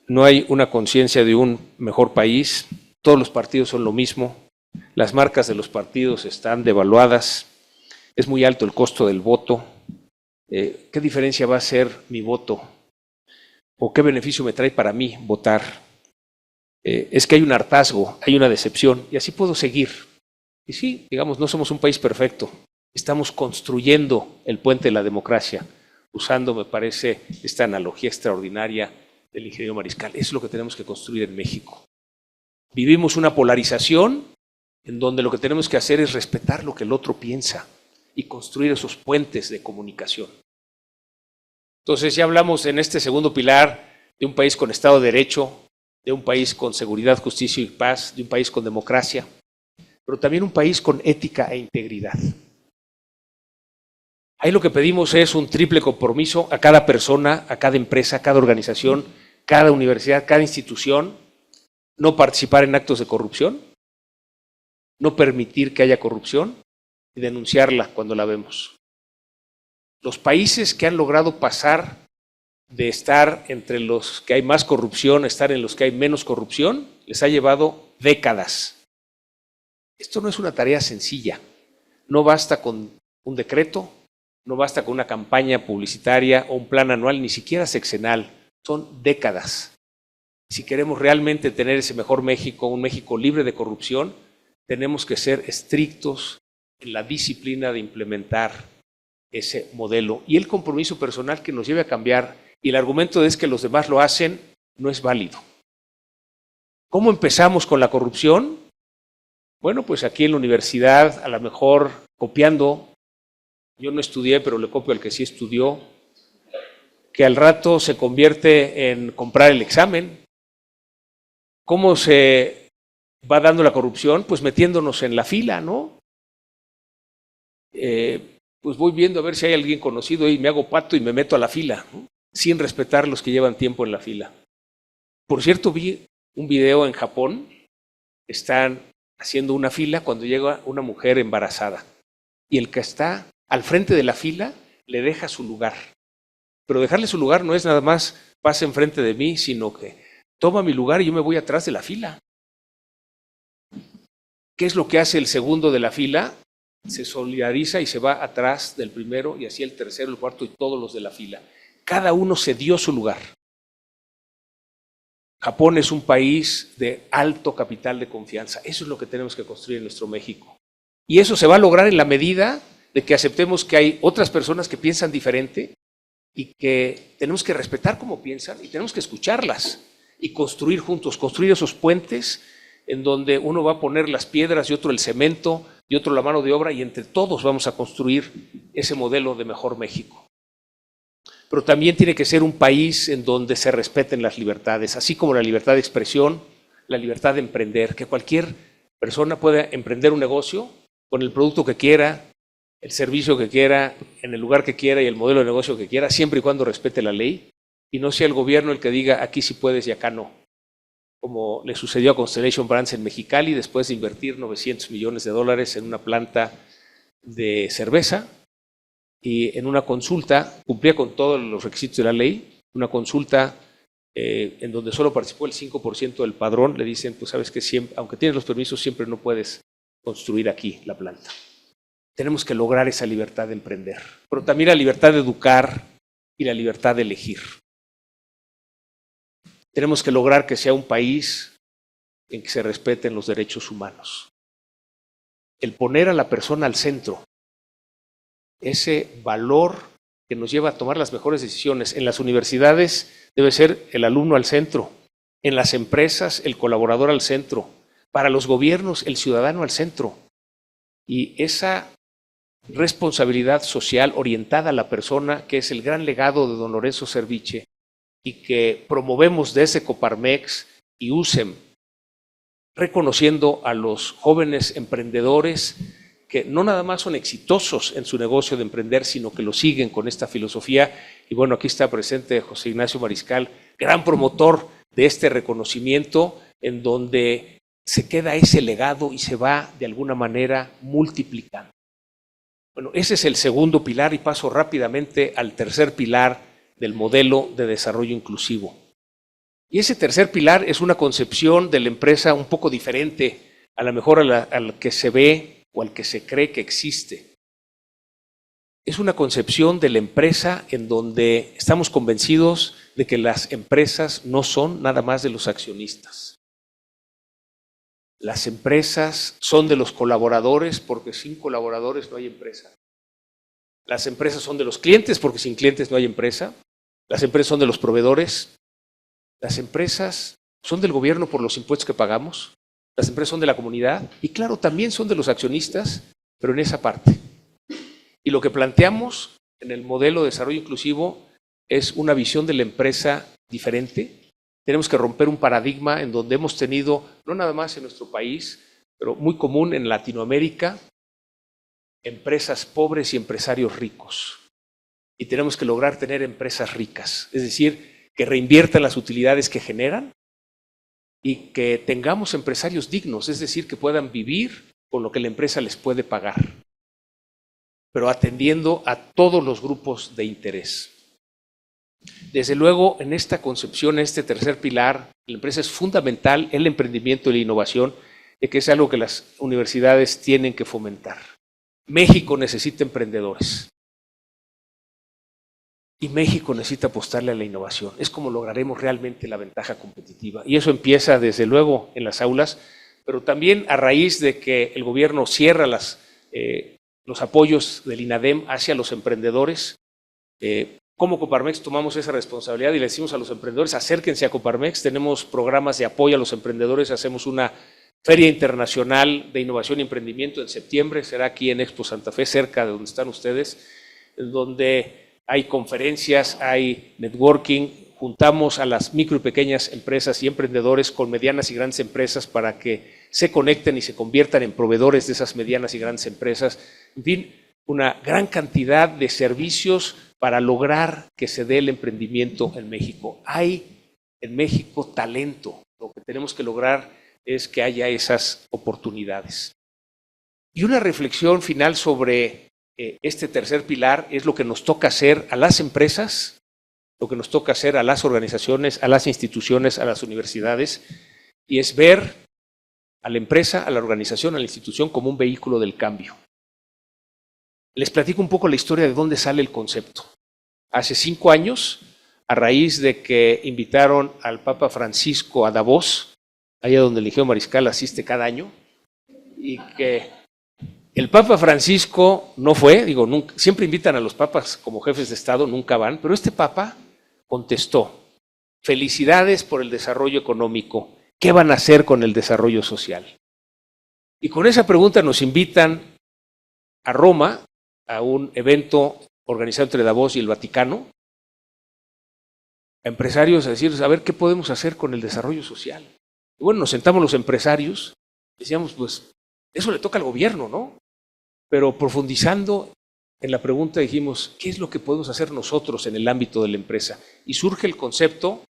no hay una conciencia de un mejor país, todos los partidos son lo mismo, las marcas de los partidos están devaluadas, es muy alto el costo del voto, ¿qué diferencia va a ser mi voto? ¿O qué beneficio me trae para mí votar? Es que hay un hartazgo, hay una decepción, y así puedo seguir. Y sí, digamos, no somos un país perfecto, estamos construyendo el puente de la democracia, usando, me parece, esta analogía extraordinaria del ingeniero Mariscal. Eso es lo que tenemos que construir en México. Vivimos una polarización en donde lo que tenemos que hacer es respetar lo que el otro piensa y construir esos puentes de comunicación. Entonces ya hablamos en este segundo pilar de un país con Estado de Derecho, de un país con seguridad, justicia y paz, de un país con democracia, pero también un país con ética e integridad. Ahí lo que pedimos es un triple compromiso a cada persona, a cada empresa, a cada organización, cada universidad, cada institución, no participar en actos de corrupción, no permitir que haya corrupción y denunciarla cuando la vemos. Los países que han logrado pasar de estar entre los que hay más corrupción a estar en los que hay menos corrupción, les ha llevado décadas. Esto no es una tarea sencilla. No basta con un decreto, no basta con una campaña publicitaria o un plan anual, ni siquiera sexenal. Son décadas. Si queremos realmente tener ese mejor México, un México libre de corrupción, tenemos que ser estrictos en la disciplina de implementar ese modelo. Y el compromiso personal que nos lleve a cambiar, y el argumento es que los demás lo hacen, no es válido. ¿Cómo empezamos con la corrupción? Bueno, pues aquí en la universidad, a lo mejor copiando, yo no estudié, pero le copio al que sí estudió, que al rato se convierte en comprar el examen. ¿Cómo se va dando la corrupción? Pues metiéndonos en la fila, ¿no? Pues voy viendo a ver si hay alguien conocido y me hago pato y me meto a la fila, ¿no? Sin respetar los que llevan tiempo en la fila. Por cierto, vi un video en Japón, están haciendo una fila cuando llega una mujer embarazada y el que está al frente de la fila le deja su lugar. Pero dejarle su lugar no es nada más pase enfrente de mí, sino que toma mi lugar y yo me voy atrás de la fila. ¿Qué es lo que hace el segundo de la fila? Se solidariza y se va atrás del primero y así el tercero, el cuarto y todos los de la fila. Cada uno se dio su lugar. Japón es un país de alto capital de confianza. Eso es lo que tenemos que construir en nuestro México. Y eso se va a lograr en la medida de que aceptemos que hay otras personas que piensan diferente y que tenemos que respetar cómo piensan y tenemos que escucharlas y construir juntos, construir esos puentes en donde uno va a poner las piedras y otro el cemento y otro la mano de obra y entre todos vamos a construir ese modelo de mejor México. Pero también tiene que ser un país en donde se respeten las libertades, así como la libertad de expresión, la libertad de emprender, que cualquier persona pueda emprender un negocio con el producto que quiera, el servicio que quiera, en el lugar que quiera y el modelo de negocio que quiera, siempre y cuando respete la ley y no sea el gobierno el que diga aquí sí puedes y acá no, como le sucedió a Constellation Brands en Mexicali después de invertir $900 millones en una planta de cerveza. Y en una consulta, cumplía con todos los requisitos de la ley, una consulta en donde solo participó el 5% del padrón, le dicen, pues sabes que siempre, aunque tienes los permisos, siempre no puedes construir aquí la planta. Tenemos que lograr esa libertad de emprender, pero también la libertad de educar y la libertad de elegir. Tenemos que lograr que sea un país en que se respeten los derechos humanos. El poner a la persona al centro, ese valor que nos lleva a tomar las mejores decisiones. En las universidades debe ser el alumno al centro, en las empresas el colaborador al centro, para los gobiernos el ciudadano al centro. Y esa responsabilidad social orientada a la persona, que es el gran legado de don Lorenzo Serviche, y que promovemos desde Coparmex y USEM, reconociendo a los jóvenes emprendedores que no nada más son exitosos en su negocio de emprender, sino que lo siguen con esta filosofía. Y bueno, aquí está presente José Ignacio Mariscal, gran promotor de este reconocimiento, en donde se queda ese legado y se va de alguna manera multiplicando. Bueno, ese es el segundo pilar y paso rápidamente al tercer pilar del modelo de desarrollo inclusivo. Y ese tercer pilar es una concepción de la empresa un poco diferente, a lo mejor al que se ve o al que se cree que existe. Es una concepción de la empresa en donde estamos convencidos de que las empresas no son nada más de los accionistas. Las empresas son de los colaboradores porque sin colaboradores no hay empresa. Las empresas son de los clientes porque sin clientes no hay empresa. Las empresas son de los proveedores. Las empresas son del gobierno por los impuestos que pagamos. Las empresas son de la comunidad y claro, también son de los accionistas, pero en esa parte. Y lo que planteamos en el modelo de desarrollo inclusivo es una visión de la empresa diferente. Tenemos que romper un paradigma en donde hemos tenido, no nada más en nuestro país, pero muy común en Latinoamérica, empresas pobres y empresarios ricos. Y tenemos que lograr tener empresas ricas, es decir, que reinviertan las utilidades que generan y que tengamos empresarios dignos, es decir, que puedan vivir con lo que la empresa les puede pagar, pero atendiendo a todos los grupos de interés. Desde luego, en esta concepción, en este tercer pilar, la empresa es fundamental, el emprendimiento y la innovación, y que es algo que las universidades tienen que fomentar. México necesita emprendedores. Y México necesita apostarle a la innovación. Es como lograremos realmente la ventaja competitiva. Y eso empieza desde luego en las aulas, pero también a raíz de que el gobierno cierra los apoyos del INADEM hacia los emprendedores. Como Coparmex tomamos esa responsabilidad y le decimos a los emprendedores, acérquense a Coparmex, tenemos programas de apoyo a los emprendedores, hacemos una Feria Internacional de Innovación y Emprendimiento en septiembre, será aquí en Expo Santa Fe, cerca de donde están ustedes, en donde hay conferencias, hay networking, juntamos a las micro y pequeñas empresas y emprendedores con medianas y grandes empresas para que se conecten y se conviertan en proveedores de esas medianas y grandes empresas. En fin, una gran cantidad de servicios para lograr que se dé el emprendimiento en México. Hay en México talento. Lo que tenemos que lograr es que haya esas oportunidades. Y una reflexión final sobre este tercer pilar es lo que nos toca hacer a las empresas, lo que nos toca hacer a las organizaciones, a las instituciones, a las universidades, y es ver a la empresa, a la organización, a la institución como un vehículo del cambio. Les platico un poco la historia de dónde sale el concepto. Hace 5 años, a raíz de que invitaron al Papa Francisco a Davos, allá donde el Ingeniero Mariscal asiste cada año, y que el Papa Francisco no fue, digo, nunca, siempre invitan a los papas como jefes de Estado, nunca van, pero este Papa contestó: felicidades por el desarrollo económico, ¿qué van a hacer con el desarrollo social? Y con esa pregunta nos invitan a Roma, a un evento organizado entre Davos y el Vaticano, a empresarios a decirles, a ver, ¿qué podemos hacer con el desarrollo social? Y bueno, nos sentamos los empresarios, decíamos, pues, eso le toca al gobierno, ¿no? Pero profundizando en la pregunta dijimos, ¿qué es lo que podemos hacer nosotros en el ámbito de la empresa? Y surge el concepto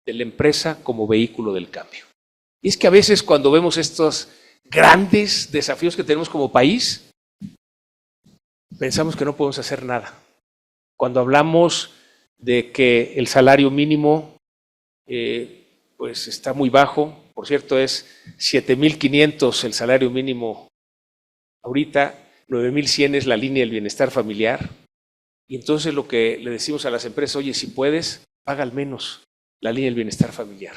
de la empresa como vehículo del cambio. Y es que a veces cuando vemos estos grandes desafíos que tenemos como país, pensamos que no podemos hacer nada. Cuando hablamos de que el salario mínimo pues está muy bajo, por cierto es 7,500 el salario mínimo ahorita, 9,100 es la línea del bienestar familiar, y entonces lo que le decimos a las empresas, oye, si puedes, paga al menos la línea del bienestar familiar.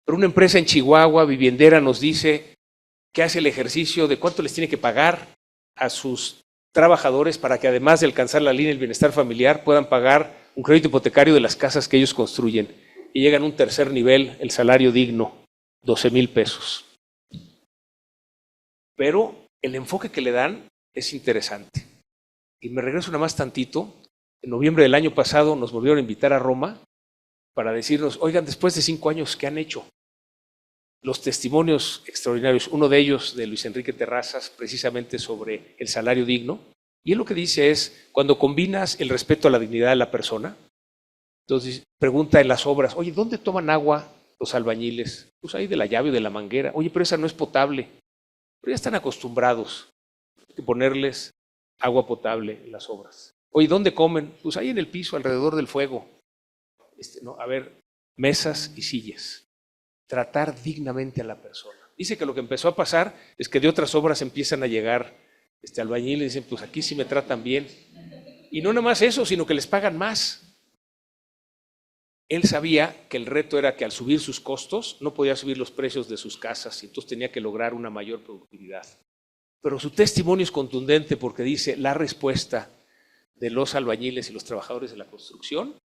Pero una empresa en Chihuahua, viviendera, nos dice que hace el ejercicio de cuánto les tiene que pagar a sus trabajadores para que además de alcanzar la línea del bienestar familiar puedan pagar un crédito hipotecario de las casas que ellos construyen, y llegan a un tercer nivel, el salario digno, 12,000 pesos. Pero el enfoque que le dan es interesante. Y me regreso nada más tantito. En noviembre del año pasado nos volvieron a invitar a Roma para decirnos, oigan, después de 5 años, ¿qué han hecho? Los testimonios extraordinarios, uno de ellos de Luis Enrique Terrazas, precisamente sobre el salario digno. Y él lo que dice es, cuando combinas el respeto a la dignidad de la persona, entonces pregunta en las obras, oye, ¿dónde toman agua los albañiles? Pues ahí de la llave o de la manguera. Oye, pero esa no es potable. Pero ya están acostumbrados. Hay que ponerles agua potable en las obras. Oye, ¿dónde comen? Pues ahí en el piso, alrededor del fuego. A ver, mesas y sillas. Tratar dignamente a la persona. Dice que lo que empezó a pasar es que de otras obras empiezan a llegar albañiles y dicen, pues aquí sí me tratan bien. Y no nada más eso, sino que les pagan más. Él sabía que el reto era que al subir sus costos no podía subir los precios de sus casas y entonces tenía que lograr una mayor productividad. Pero su testimonio es contundente porque dice, la respuesta de los albañiles y los trabajadores de la construcción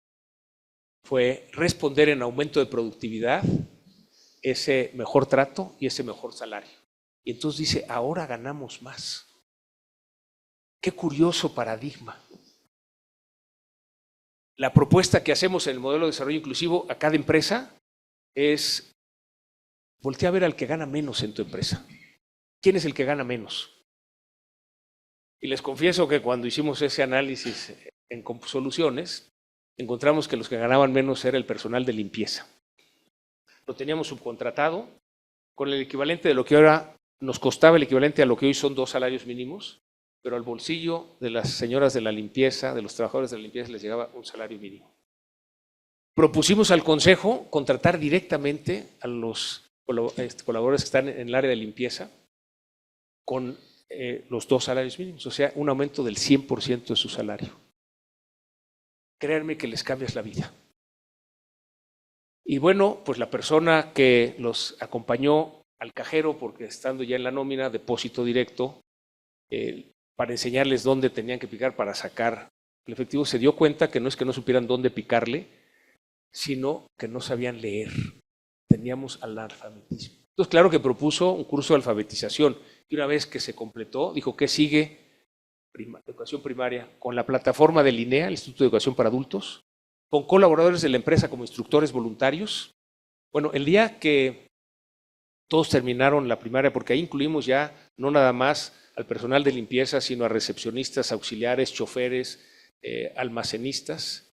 fue responder en aumento de productividad, ese mejor trato y ese mejor salario. Y entonces dice, ahora ganamos más. Qué curioso paradigma. La propuesta que hacemos en el modelo de desarrollo inclusivo a cada empresa es voltea a ver al que gana menos en tu empresa. ¿Quién es el que gana menos? Y les confieso que cuando hicimos ese análisis en Soluciones, encontramos que los que ganaban menos era el personal de limpieza. Lo teníamos subcontratado con el equivalente de lo que ahora nos costaba, el equivalente a lo que hoy son 2 salarios mínimos, pero al bolsillo de las señoras de la limpieza, de los trabajadores de la limpieza, les llegaba un salario mínimo. Propusimos al Consejo contratar directamente a los colaboradores que están en el área de limpieza con los 2 salarios mínimos, o sea, un aumento del 100% de su salario. Créanme que les cambias la vida. Y bueno, pues la persona que los acompañó al cajero, porque estando ya en la nómina, depósito directo, para enseñarles dónde tenían que picar para sacar el efectivo, se dio cuenta que no es que no supieran dónde picarle, sino que no sabían leer. Teníamos analfabetismo. Entonces, claro que propuso un curso de alfabetización y una vez que se completó, dijo, ¿qué sigue? educación primaria, con la plataforma del INEA, el Instituto de Educación para Adultos, con colaboradores de la empresa como instructores voluntarios. Bueno, el día que todos terminaron la primaria, porque ahí incluimos ya no nada más al personal de limpieza, sino a recepcionistas, auxiliares, choferes, almacenistas.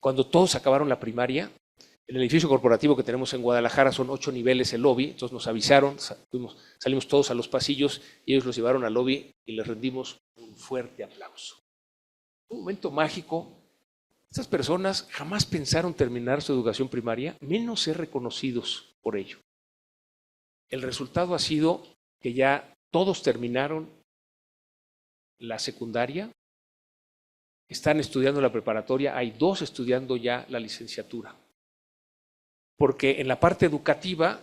Cuando todos acabaron la primaria, en el edificio corporativo que tenemos en Guadalajara son 8 niveles el lobby, entonces nos avisaron, salimos todos a los pasillos y ellos los llevaron al lobby y les rendimos un fuerte aplauso. Un momento mágico. Estas personas jamás pensaron terminar su educación primaria, menos ser reconocidos por ello. El resultado ha sido que ya todos terminaron la secundaria, están estudiando la preparatoria, hay 2 estudiando ya la licenciatura. Porque en la parte educativa,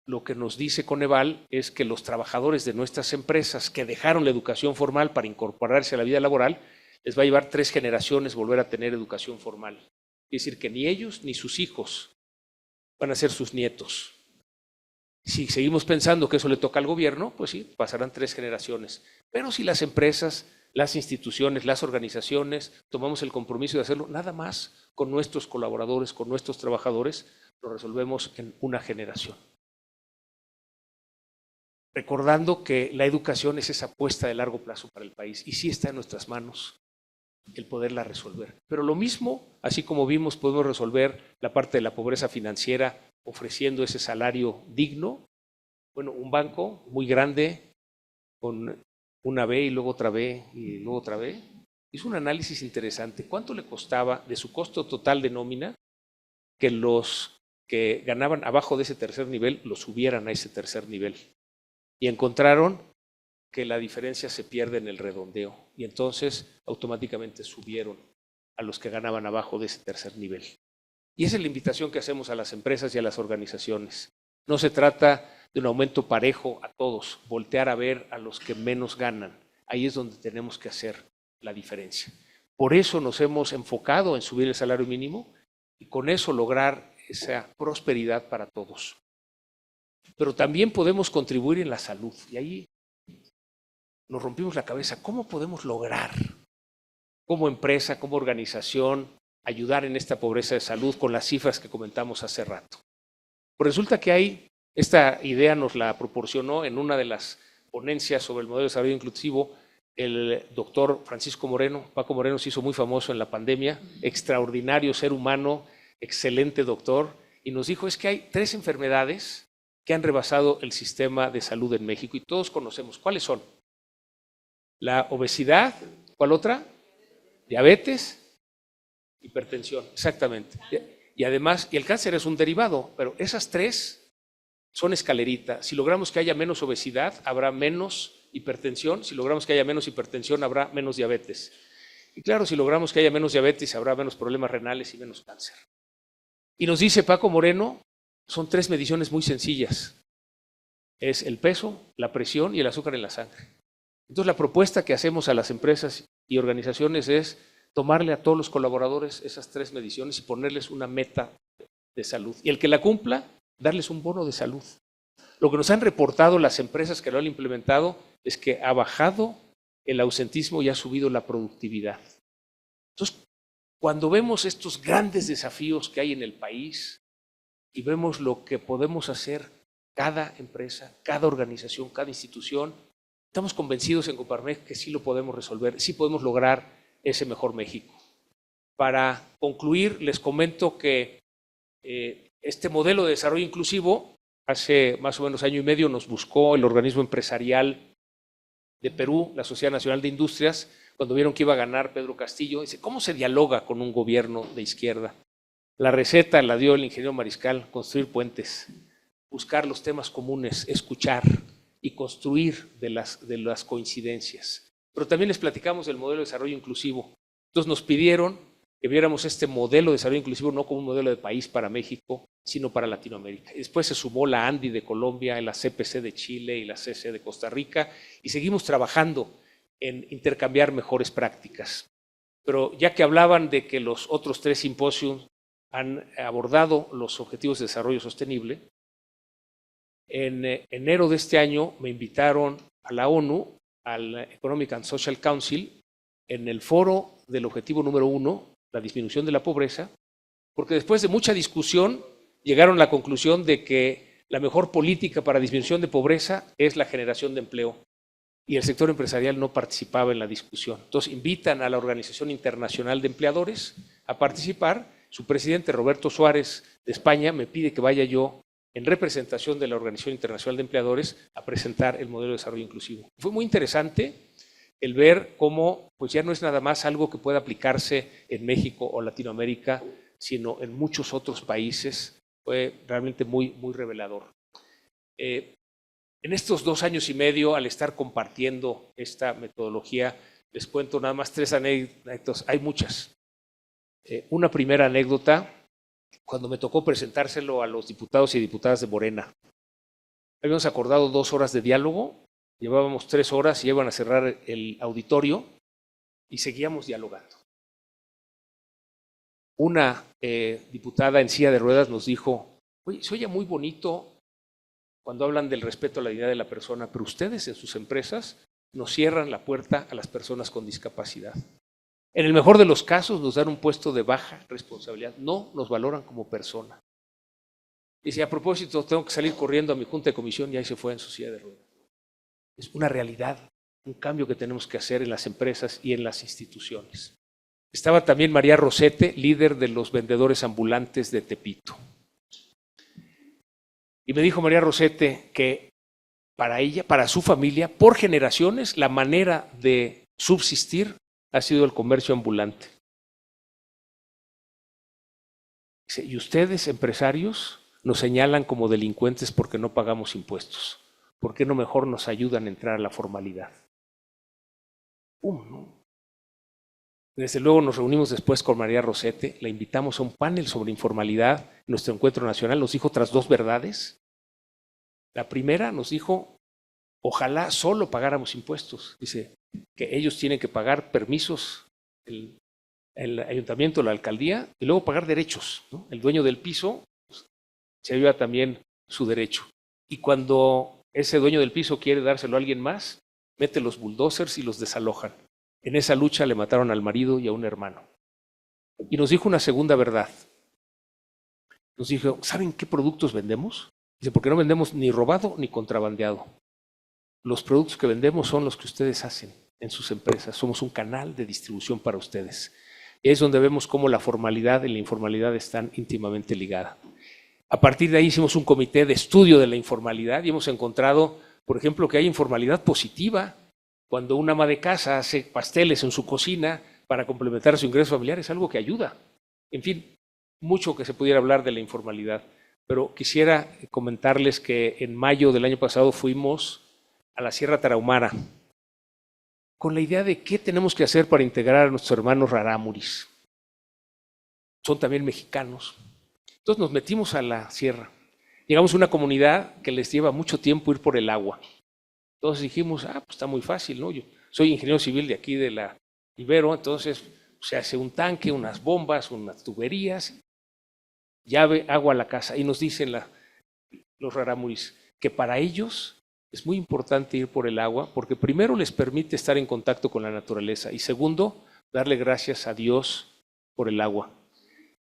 lo que nos dice Coneval es que los trabajadores de nuestras empresas que dejaron la educación formal para incorporarse a la vida laboral, les va a llevar 3 generaciones volver a tener educación formal. Es decir, que ni ellos ni sus hijos van a ser sus nietos. Si seguimos pensando que eso le toca al gobierno, pues sí, pasarán 3 generaciones. Pero si las empresas, las instituciones, las organizaciones tomamos el compromiso de hacerlo nada más con nuestros colaboradores, con nuestros trabajadores, lo resolvemos en una generación. Recordando que la educación es esa apuesta de largo plazo para el país y sí está en nuestras manos el poderla resolver. Pero lo mismo, así como vimos, podemos resolver la parte de la pobreza financiera ofreciendo ese salario digno. Bueno, un banco muy grande con una B y luego otra B y luego otra B, hizo un análisis interesante. ¿Cuánto le costaba de su costo total de nómina que los que ganaban abajo de ese tercer nivel los subieran a ese tercer nivel? Y encontraron que la diferencia se pierde en el redondeo y entonces automáticamente subieron a los que ganaban abajo de ese tercer nivel. Y esa es la invitación que hacemos a las empresas y a las organizaciones. No se trata de un aumento parejo a todos, voltear a ver a los que menos ganan. Ahí es donde tenemos que hacer la diferencia. Por eso nos hemos enfocado en subir el salario mínimo y con eso lograr esa prosperidad para todos. Pero también podemos contribuir en la salud y ahí nos rompimos la cabeza. ¿Cómo podemos lograr, como empresa, como organización, ayudar en esta pobreza de salud con las cifras que comentamos hace rato? Pues resulta que esta idea nos la proporcionó en una de las ponencias sobre el modelo de desarrollo inclusivo el doctor Francisco Moreno. Paco Moreno se hizo muy famoso en la pandemia, extraordinario ser humano, excelente doctor, y nos dijo es que hay 3 enfermedades que han rebasado el sistema de salud en México y todos conocemos. ¿Cuáles son? La obesidad, ¿cuál otra? Diabetes, hipertensión, exactamente. Y además, y el cáncer es un derivado, pero esas 3 son escalerita. Si logramos que haya menos obesidad, habrá menos hipertensión. Si logramos que haya menos hipertensión, habrá menos diabetes. Y claro, si logramos que haya menos diabetes, habrá menos problemas renales y menos cáncer. Y nos dice Paco Moreno, son 3 mediciones muy sencillas. Es el peso, la presión y el azúcar en la sangre. Entonces, la propuesta que hacemos a las empresas y organizaciones es tomarle a todos los colaboradores esas 3 mediciones y ponerles una meta de salud. Y el que la cumpla, darles un bono de salud. Lo que nos han reportado las empresas que lo han implementado es que ha bajado el ausentismo y ha subido la productividad. Entonces, cuando vemos estos grandes desafíos que hay en el país y vemos lo que podemos hacer cada empresa, cada organización, cada institución, estamos convencidos en Coparmex que sí lo podemos resolver, sí podemos lograr ese mejor México. Para concluir, les comento que este modelo de desarrollo inclusivo, hace más o menos año y medio nos buscó el organismo empresarial de Perú, la Sociedad Nacional de Industrias, cuando vieron que iba a ganar Pedro Castillo. Dice, ¿cómo se dialoga con un gobierno de izquierda? La receta la dio el ingeniero Mariscal, construir puentes, buscar los temas comunes, escuchar y construir de las coincidencias. Pero también les platicamos del modelo de desarrollo inclusivo. Entonces nos pidieron que viéramos este modelo de desarrollo inclusivo no como un modelo de país para México, sino para Latinoamérica. Y después se sumó la ANDI de Colombia, la CPC de Chile y la CC de Costa Rica, y seguimos trabajando en intercambiar mejores prácticas. Pero ya que hablaban de que los otros 3 simposios han abordado los objetivos de desarrollo sostenible, en enero de este año me invitaron a la ONU al Economic and Social Council en el foro del objetivo número 1, la disminución de la pobreza, porque después de mucha discusión llegaron a la conclusión de que la mejor política para disminución de pobreza es la generación de empleo, y el sector empresarial no participaba en la discusión. Entonces invitan a la Organización Internacional de Empleadores a participar. Su presidente, Roberto Suárez, de España, me pide que vaya yo en representación de la Organización Internacional de Empleadores a presentar el modelo de desarrollo inclusivo. Fue muy interesante el ver cómo pues ya no es nada más algo que pueda aplicarse en México o Latinoamérica, sino en muchos otros países. Fue realmente muy revelador. En estos 2 años y medio, al estar compartiendo esta metodología, les cuento nada más 3 anécdotas, hay muchas. Una primera anécdota, cuando me tocó presentárselo a los diputados y diputadas de Morena. Habíamos acordado 2 horas de diálogo, llevábamos 3 horas y iban a cerrar el auditorio y seguíamos dialogando. Una diputada en silla de ruedas nos dijo, oye, se oye muy bonito cuando hablan del respeto a la dignidad de la persona, pero ustedes en sus empresas nos cierran la puerta a las personas con discapacidad. En el mejor de los casos nos dan un puesto de baja responsabilidad, no nos valoran como persona. Dice, a propósito, tengo que salir corriendo a mi junta de comisión y ahí se fue en su silla de ruedas. Es una realidad, un cambio que tenemos que hacer en las empresas y en las instituciones. Estaba también María Rosete, líder de los vendedores ambulantes de Tepito. Y me dijo María Rosete que para ella, para su familia, por generaciones, la manera de subsistir ha sido el comercio ambulante. Dice, y ustedes, empresarios, nos señalan como delincuentes porque no pagamos impuestos. ¿Por qué no mejor nos ayudan a entrar a la formalidad? ¿No? Desde luego nos reunimos después con María Rosete, la invitamos a un panel sobre informalidad, nuestro encuentro nacional, nos dijo otras 2 verdades. La primera nos dijo, ojalá solo pagáramos impuestos. Dice que ellos tienen que pagar permisos, el ayuntamiento, la alcaldía, y luego pagar derechos, ¿no? El dueño del piso pues, se lleva también su derecho. Y cuando ese dueño del piso quiere dárselo a alguien más, mete los bulldozers y los desalojan. En esa lucha le mataron al marido y a un hermano. Y nos dijo una segunda verdad. Nos dijo, ¿saben qué productos vendemos? Dice, porque no vendemos ni robado ni contrabandeado. Los productos que vendemos son los que ustedes hacen en sus empresas. Somos un canal de distribución para ustedes. Y es donde vemos cómo la formalidad y la informalidad están íntimamente ligadas. A partir de ahí hicimos un comité de estudio de la informalidad y hemos encontrado, por ejemplo, que hay informalidad positiva. Cuando una ama de casa hace pasteles en su cocina para complementar su ingreso familiar, es algo que ayuda. En fin, mucho que se pudiera hablar de la informalidad. Pero quisiera comentarles que en mayo del año pasado fuimos a la Sierra Tarahumara con la idea de qué tenemos que hacer para integrar a nuestros hermanos rarámuris. Son también mexicanos. Entonces nos metimos a la sierra. Llegamos a una comunidad que les lleva mucho tiempo ir por el agua. Entonces dijimos, pues está muy fácil, ¿no? Yo soy ingeniero civil de aquí de la Ibero, entonces se hace un tanque, unas bombas, unas tuberías, llave, agua a la casa. Y nos dicen los rarámuris que para ellos es muy importante ir por el agua porque primero les permite estar en contacto con la naturaleza y segundo, darle gracias a Dios por el agua.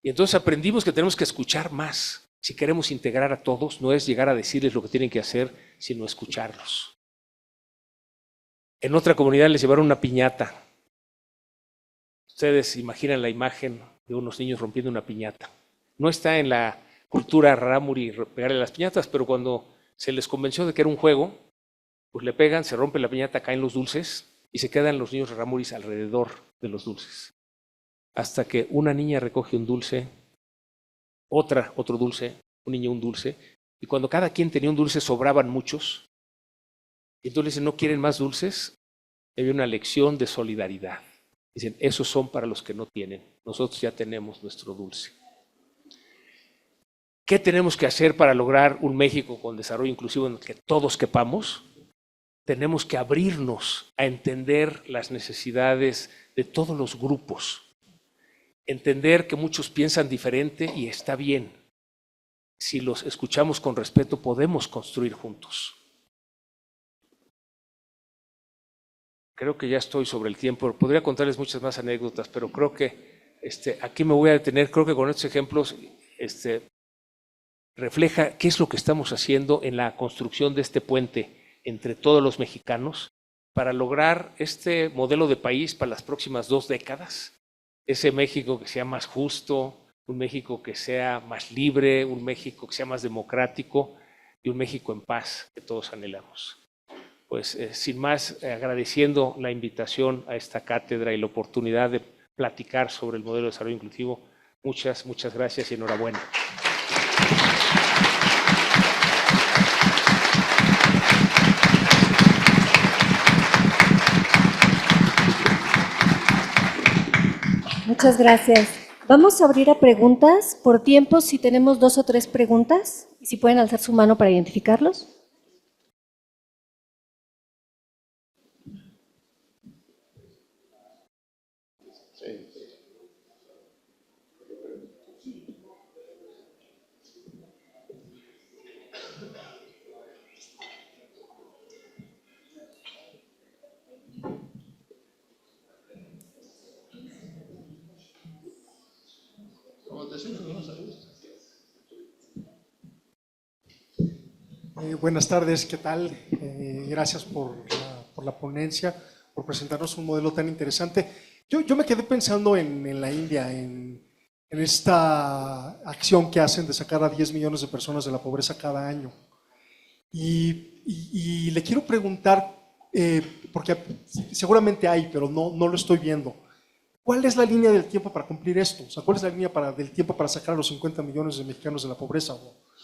Y entonces aprendimos que tenemos que escuchar más. Si queremos integrar a todos, no es llegar a decirles lo que tienen que hacer, sino escucharlos. En otra comunidad les llevaron una piñata. Ustedes imaginan la imagen de unos niños rompiendo una piñata. No está en la cultura rarámuri pegarle las piñatas, pero cuando se les convenció de que era un juego, pues le pegan, se rompe la piñata, caen los dulces y se quedan los niños rarámuris alrededor de los dulces. Hasta que una niña recoge un dulce, otro dulce, un niño un dulce, y cuando cada quien tenía un dulce sobraban muchos. Y entonces dicen, ¿no quieren más dulces? Había una lección de solidaridad. Dicen, esos son para los que no tienen. Nosotros ya tenemos nuestro dulce. ¿Qué tenemos que hacer para lograr un México con desarrollo inclusivo en el que todos quepamos? Tenemos que abrirnos a entender las necesidades de todos los grupos. Entender que muchos piensan diferente y está bien. Si los escuchamos con respeto, podemos construir juntos. creo que ya estoy sobre el tiempo. Podría contarles muchas más anécdotas, pero creo que aquí me voy a detener. Creo que con estos ejemplos refleja qué es lo que estamos haciendo en la construcción de este puente entre todos los mexicanos para lograr este modelo de país para las próximas 2 décadas. Ese México que sea más justo, un México que sea más libre, un México que sea más democrático y un México en paz que todos anhelamos. Pues sin más, agradeciendo la invitación a esta cátedra y la oportunidad de platicar sobre el modelo de desarrollo inclusivo, muchas gracias y enhorabuena. Muchas gracias. Vamos a abrir a preguntas por tiempo, si tenemos 2 o 3 preguntas, y si pueden alzar su mano para identificarlos. Buenas tardes, ¿qué tal? Gracias por la ponencia, por presentarnos un modelo tan interesante. Yo me quedé pensando en la India, en esta acción que hacen de sacar a 10 millones de personas de la pobreza cada año. Y le quiero preguntar, porque seguramente hay, pero no lo estoy viendo. ¿Cuál es la línea del tiempo para cumplir esto? O sea, ¿cuál es la línea del tiempo para sacar a los 50 millones de mexicanos de la pobreza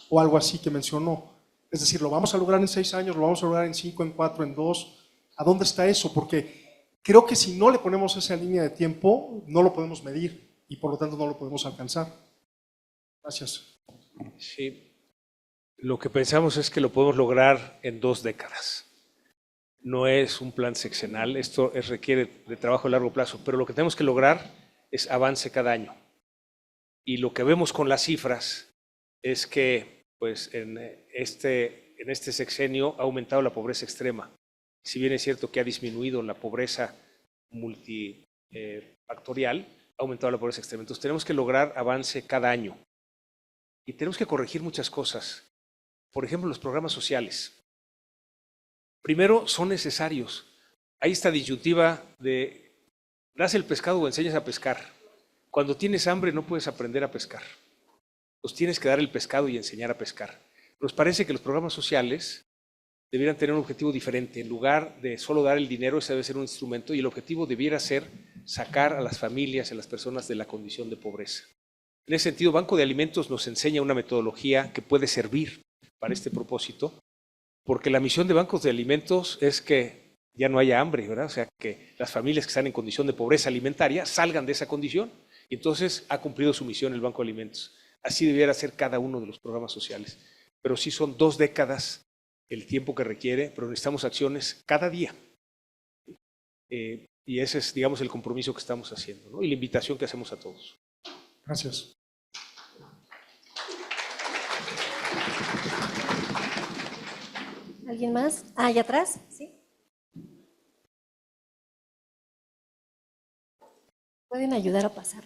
o algo así que mencionó? Es decir, ¿lo vamos a lograr en 6 años? ¿Lo vamos a lograr en 5, en 4, en 2? ¿A dónde está eso? Porque creo que si no le ponemos esa línea de tiempo, no lo podemos medir y por lo tanto no lo podemos alcanzar. Gracias. Sí, lo que pensamos es que lo podemos lograr en 2 décadas. No es un plan sexenal, esto requiere de trabajo a largo plazo, pero lo que tenemos que lograr es avance cada año. Y lo que vemos con las cifras es que pues, en este sexenio ha aumentado la pobreza extrema. Si bien es cierto que ha disminuido la pobreza multifactorial, ha aumentado la pobreza extrema. Entonces tenemos que lograr avance cada año. Y tenemos que corregir muchas cosas. Por ejemplo, los programas sociales. Primero, son necesarios. Hay esta disyuntiva de das el pescado o enseñas a pescar. Cuando tienes hambre no puedes aprender a pescar. Pues tienes que dar el pescado y enseñar a pescar. Nos parece que los programas sociales debieran tener un objetivo diferente. En lugar de solo dar el dinero, ese debe ser un instrumento y el objetivo debiera ser sacar a las familias, a las personas de la condición de pobreza. En ese sentido, Banco de Alimentos nos enseña una metodología que puede servir para este propósito, porque la misión de bancos de alimentos es que ya no haya hambre, ¿verdad? O sea, que las familias que están en condición de pobreza alimentaria salgan de esa condición. Y entonces ha cumplido su misión el Banco de Alimentos. Así debiera ser cada uno de los programas sociales. Pero sí son 2 décadas el tiempo que requiere, pero necesitamos acciones cada día. Y ese es, digamos, el compromiso que estamos haciendo, ¿no? Y la invitación que hacemos a todos. Gracias. ¿Alguien más? Allá atrás, ¿sí? ¿Pueden ayudar a pasar?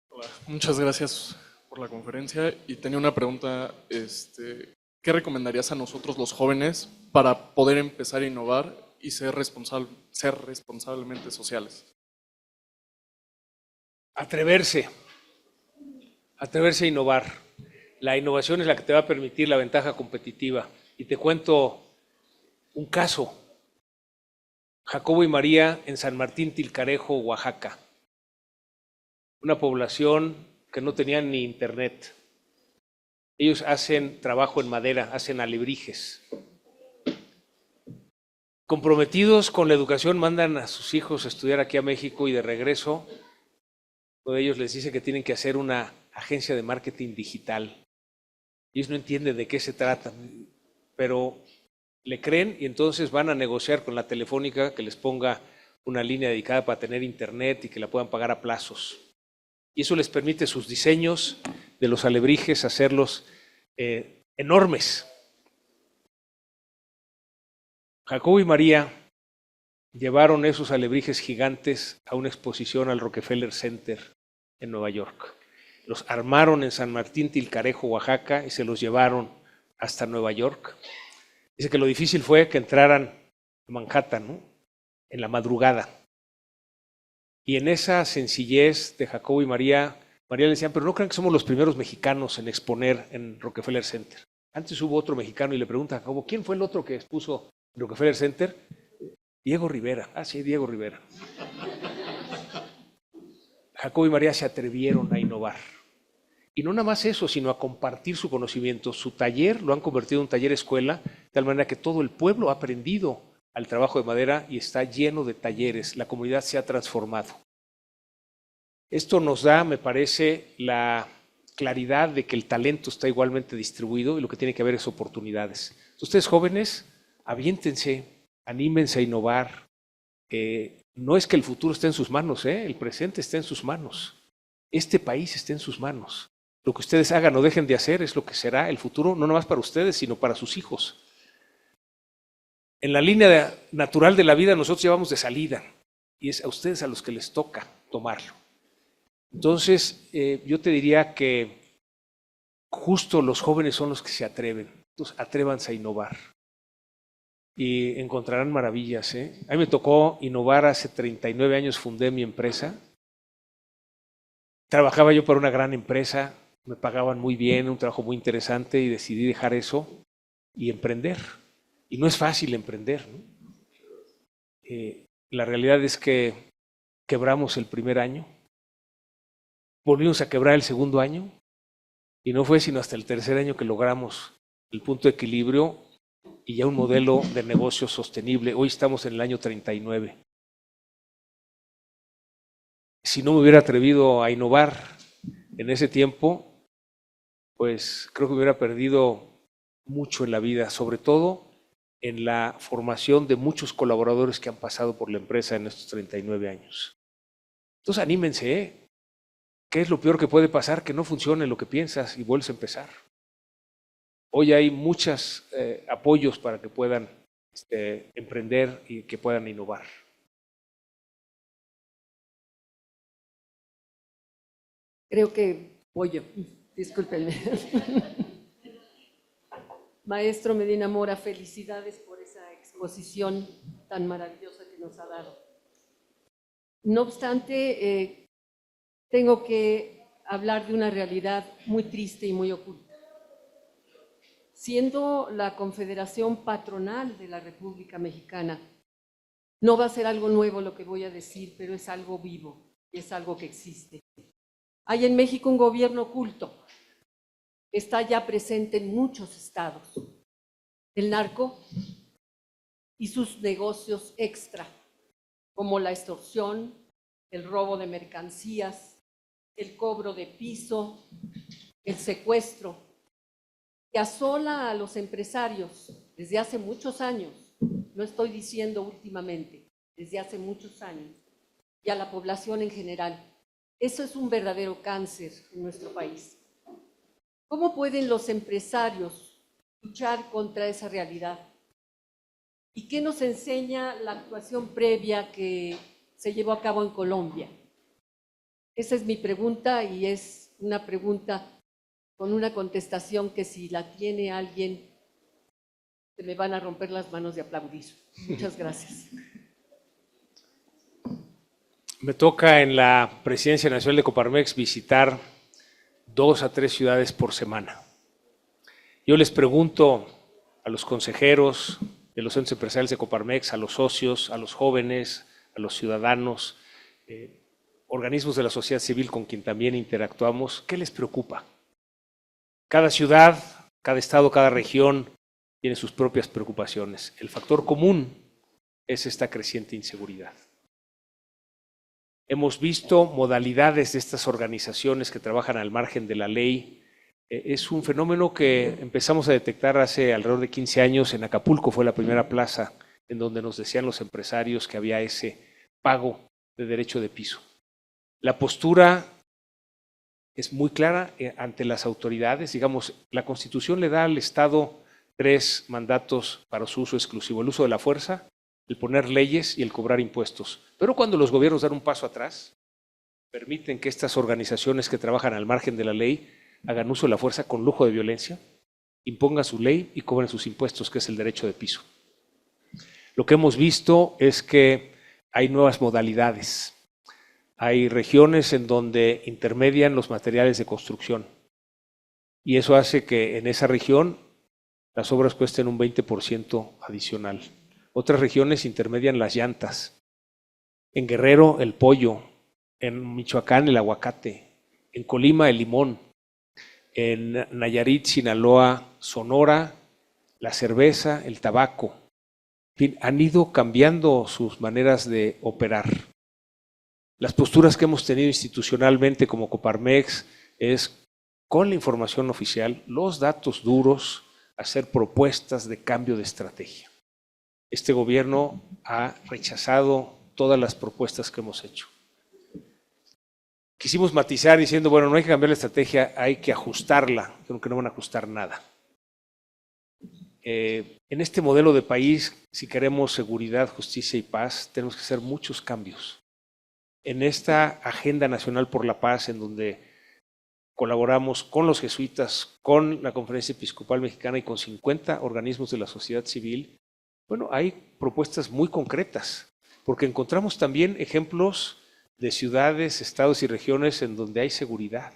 Hola, muchas gracias por la conferencia y tenía una pregunta, ¿qué recomendarías a nosotros los jóvenes para poder empezar a innovar y ser responsablemente sociales? Atreverse a innovar. La innovación es la que te va a permitir la ventaja competitiva. Y te cuento un caso. Jacobo y María en San Martín Tilcarejo, Oaxaca. Una población que no tenía ni internet. Ellos hacen trabajo en madera, hacen alebrijes. Comprometidos con la educación, mandan a sus hijos a estudiar aquí a México y de regreso, uno de ellos les dice que tienen que hacer una agencia de marketing digital. Ellos no entienden de qué se trata, pero le creen y entonces van a negociar con la Telefónica que les ponga una línea dedicada para tener internet y que la puedan pagar a plazos. Y eso les permite sus diseños de los alebrijes hacerlos enormes. Jacobo y María llevaron esos alebrijes gigantes a una exposición al Rockefeller Center en Nueva York. Los armaron en San Martín Tilcarejo, Oaxaca, y se los llevaron hasta Nueva York. Dice que lo difícil fue que entraran a Manhattan, ¿no?, en la madrugada. Y en esa sencillez de Jacobo y María, María le decían, pero no crean que somos los primeros mexicanos en exponer en Rockefeller Center. Antes hubo otro mexicano y le pregunta a Jacobo, ¿quién fue el otro que expuso en Rockefeller Center? Diego Rivera. Ah, sí, Diego Rivera. Jacobo y María se atrevieron a innovar. Y no nada más eso, sino a compartir su conocimiento. Su taller lo han convertido en un taller escuela, de tal manera que todo el pueblo ha aprendido al trabajo de madera y está lleno de talleres. La comunidad se ha transformado. Esto nos da, me parece, la claridad de que el talento está igualmente distribuido y lo que tiene que haber es oportunidades. Ustedes jóvenes, aviéntense, anímense a innovar. No es que el futuro esté en sus manos, el presente está en sus manos. Este país está en sus manos. Lo que ustedes hagan o dejen de hacer es lo que será el futuro, no nomás para ustedes, sino para sus hijos. En la línea natural de la vida nosotros llevamos de salida y es a ustedes a los que les toca tomarlo. Entonces, yo te diría que justo los jóvenes son los que se atreven. Entonces, atrévanse a innovar y encontrarán maravillas. A mí me tocó innovar hace 39 años, fundé mi empresa. Trabajaba yo para una gran empresa, me pagaban muy bien, un trabajo muy interesante y decidí dejar eso y emprender. Y no es fácil emprender, ¿no? La realidad es que quebramos el primer año, volvimos a quebrar el segundo año y no fue sino hasta el tercer año que logramos el punto de equilibrio y ya un modelo de negocio sostenible. Hoy estamos en el año 39. Si no me hubiera atrevido a innovar en ese tiempo, pues creo que hubiera perdido mucho en la vida, sobre todo en la formación de muchos colaboradores que han pasado por la empresa en estos 39 años. Entonces anímense, ¿Qué es lo peor que puede pasar? Que no funcione lo que piensas y vuelves a empezar. Hoy hay muchos apoyos para que puedan emprender y que puedan innovar. Creo que voy yo. Discúlpenme. Maestro Medina Mora, felicidades por esa exposición tan maravillosa que nos ha dado. No obstante, tengo que hablar de una realidad muy triste y muy oculta. Siendo la Confederación Patronal de la República Mexicana, no va a ser algo nuevo lo que voy a decir, pero es algo vivo, es algo que existe. Hay en México un gobierno oculto, que está ya presente en muchos estados. El narco y sus negocios extra, como la extorsión, el robo de mercancías, el cobro de piso, el secuestro, que asola a los empresarios desde hace muchos años, no estoy diciendo últimamente, desde hace muchos años, y a la población en general. Eso es un verdadero cáncer en nuestro país. ¿Cómo pueden los empresarios luchar contra esa realidad? ¿Y qué nos enseña la actuación previa que se llevó a cabo en Colombia? Esa es mi pregunta y es una pregunta con una contestación que si la tiene alguien, se me van a romper las manos de aplaudir. Muchas gracias. Me toca en la Presidencia Nacional de Coparmex visitar 2 a 3 ciudades por semana. Yo les pregunto a los consejeros de los centros empresariales de Coparmex, a los socios, a los jóvenes, a los ciudadanos, organismos de la sociedad civil con quien también interactuamos, ¿qué les preocupa? Cada ciudad, cada estado, cada región tiene sus propias preocupaciones. El factor común es esta creciente inseguridad. Hemos visto modalidades de estas organizaciones que trabajan al margen de la ley. Es un fenómeno que empezamos a detectar hace alrededor de 15 años. En Acapulco fue la primera plaza en donde nos decían los empresarios que había ese pago de derecho de piso. La postura es muy clara ante las autoridades. Digamos, la Constitución le da al Estado 3 mandatos para su uso exclusivo: el uso de la fuerza, el poner leyes y el cobrar impuestos. Pero cuando los gobiernos dan un paso atrás, permiten que estas organizaciones que trabajan al margen de la ley hagan uso de la fuerza con lujo de violencia, impongan su ley y cobren sus impuestos, que es el derecho de piso. Lo que hemos visto es que hay nuevas modalidades. Hay regiones en donde intermedian los materiales de construcción y eso hace que en esa región las obras cuesten un 20% adicional. Otras regiones intermedian las llantas. En Guerrero, el pollo. En Michoacán, el aguacate. En Colima, el limón. En Nayarit, Sinaloa, Sonora, la cerveza, el tabaco. En fin, han ido cambiando sus maneras de operar. Las posturas que hemos tenido institucionalmente como Coparmex es, con la información oficial, los datos duros, hacer propuestas de cambio de estrategia. Este gobierno ha rechazado todas las propuestas que hemos hecho. Quisimos matizar diciendo, bueno, no hay que cambiar la estrategia, hay que ajustarla, aunque no van a ajustar nada. En este modelo de país, si queremos seguridad, justicia y paz, tenemos que hacer muchos cambios. En esta Agenda Nacional por la Paz, en donde colaboramos con los jesuitas, con la Conferencia Episcopal Mexicana y con 50 organismos de la sociedad civil, bueno, hay propuestas muy concretas, porque encontramos también ejemplos de ciudades, estados y regiones en donde hay seguridad.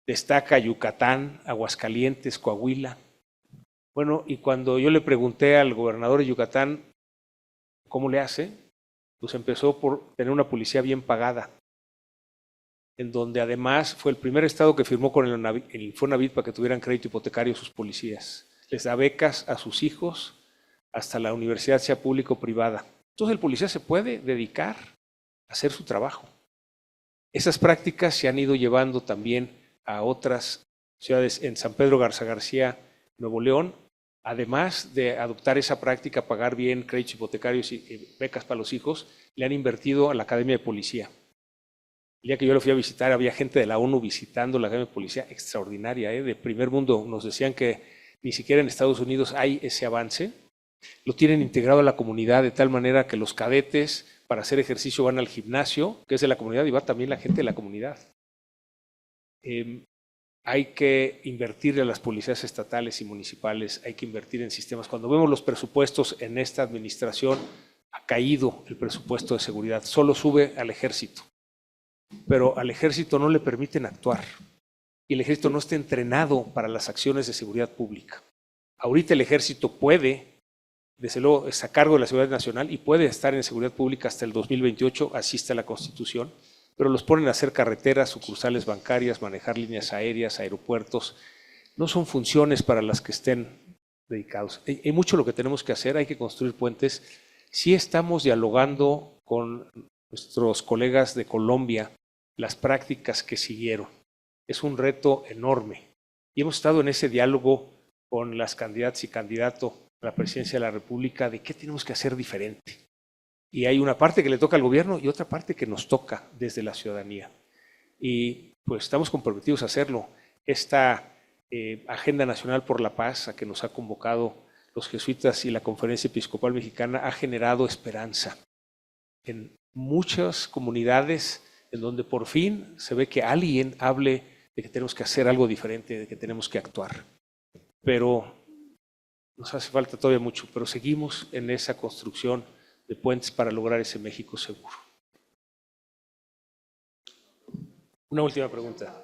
Destaca Yucatán, Aguascalientes, Coahuila. Bueno, y cuando yo le pregunté al gobernador de Yucatán cómo le hace, pues empezó por tener una policía bien pagada, en donde además fue el primer estado que firmó con el Infonavit para que tuvieran crédito hipotecario sus policías. Les da becas a sus hijos, hasta la universidad sea pública o privada. Entonces el policía se puede dedicar a hacer su trabajo. Esas prácticas se han ido llevando también a otras ciudades. En San Pedro Garza García, Nuevo León, además de adoptar esa práctica, pagar bien créditos hipotecarios y becas para los hijos, le han invertido a la Academia de Policía. El día que yo lo fui a visitar, había gente de la ONU visitando la Academia de Policía, extraordinaria, de primer mundo. Nos decían que ni siquiera en Estados Unidos hay ese avance. Lo tienen integrado a la comunidad de tal manera que los cadetes para hacer ejercicio van al gimnasio, que es de la comunidad, y va también la gente de la comunidad. Hay que invertir en las policías estatales y municipales, hay que invertir en sistemas. Cuando vemos los presupuestos en esta administración, ha caído el presupuesto de seguridad, solo sube al ejército, pero al ejército no le permiten actuar y el ejército no está entrenado para las acciones de seguridad pública. Ahorita el ejército puede, desde luego, está a cargo de la seguridad nacional y puede estar en seguridad pública hasta el 2028, así está la Constitución, pero los ponen a hacer carreteras, sucursales bancarias, manejar líneas aéreas, aeropuertos. No son funciones para las que estén dedicados. Hay mucho lo que tenemos que hacer, hay que construir puentes. Sí estamos dialogando con nuestros colegas de Colombia las prácticas que siguieron. Es un reto enorme y hemos estado en ese diálogo con las candidatas y candidatos a la presidencia de la República de qué tenemos que hacer diferente. Y hay una parte que le toca al gobierno y otra parte que nos toca desde la ciudadanía. Y pues estamos comprometidos a hacerlo. Esta Agenda Nacional por la Paz a que nos ha convocado los jesuitas y la Conferencia Episcopal Mexicana ha generado esperanza en muchas comunidades en donde por fin se ve que alguien hable de que tenemos que hacer algo diferente, de que tenemos que actuar. Pero nos hace falta todavía mucho, pero seguimos en esa construcción de puentes para lograr ese México seguro. Una última pregunta.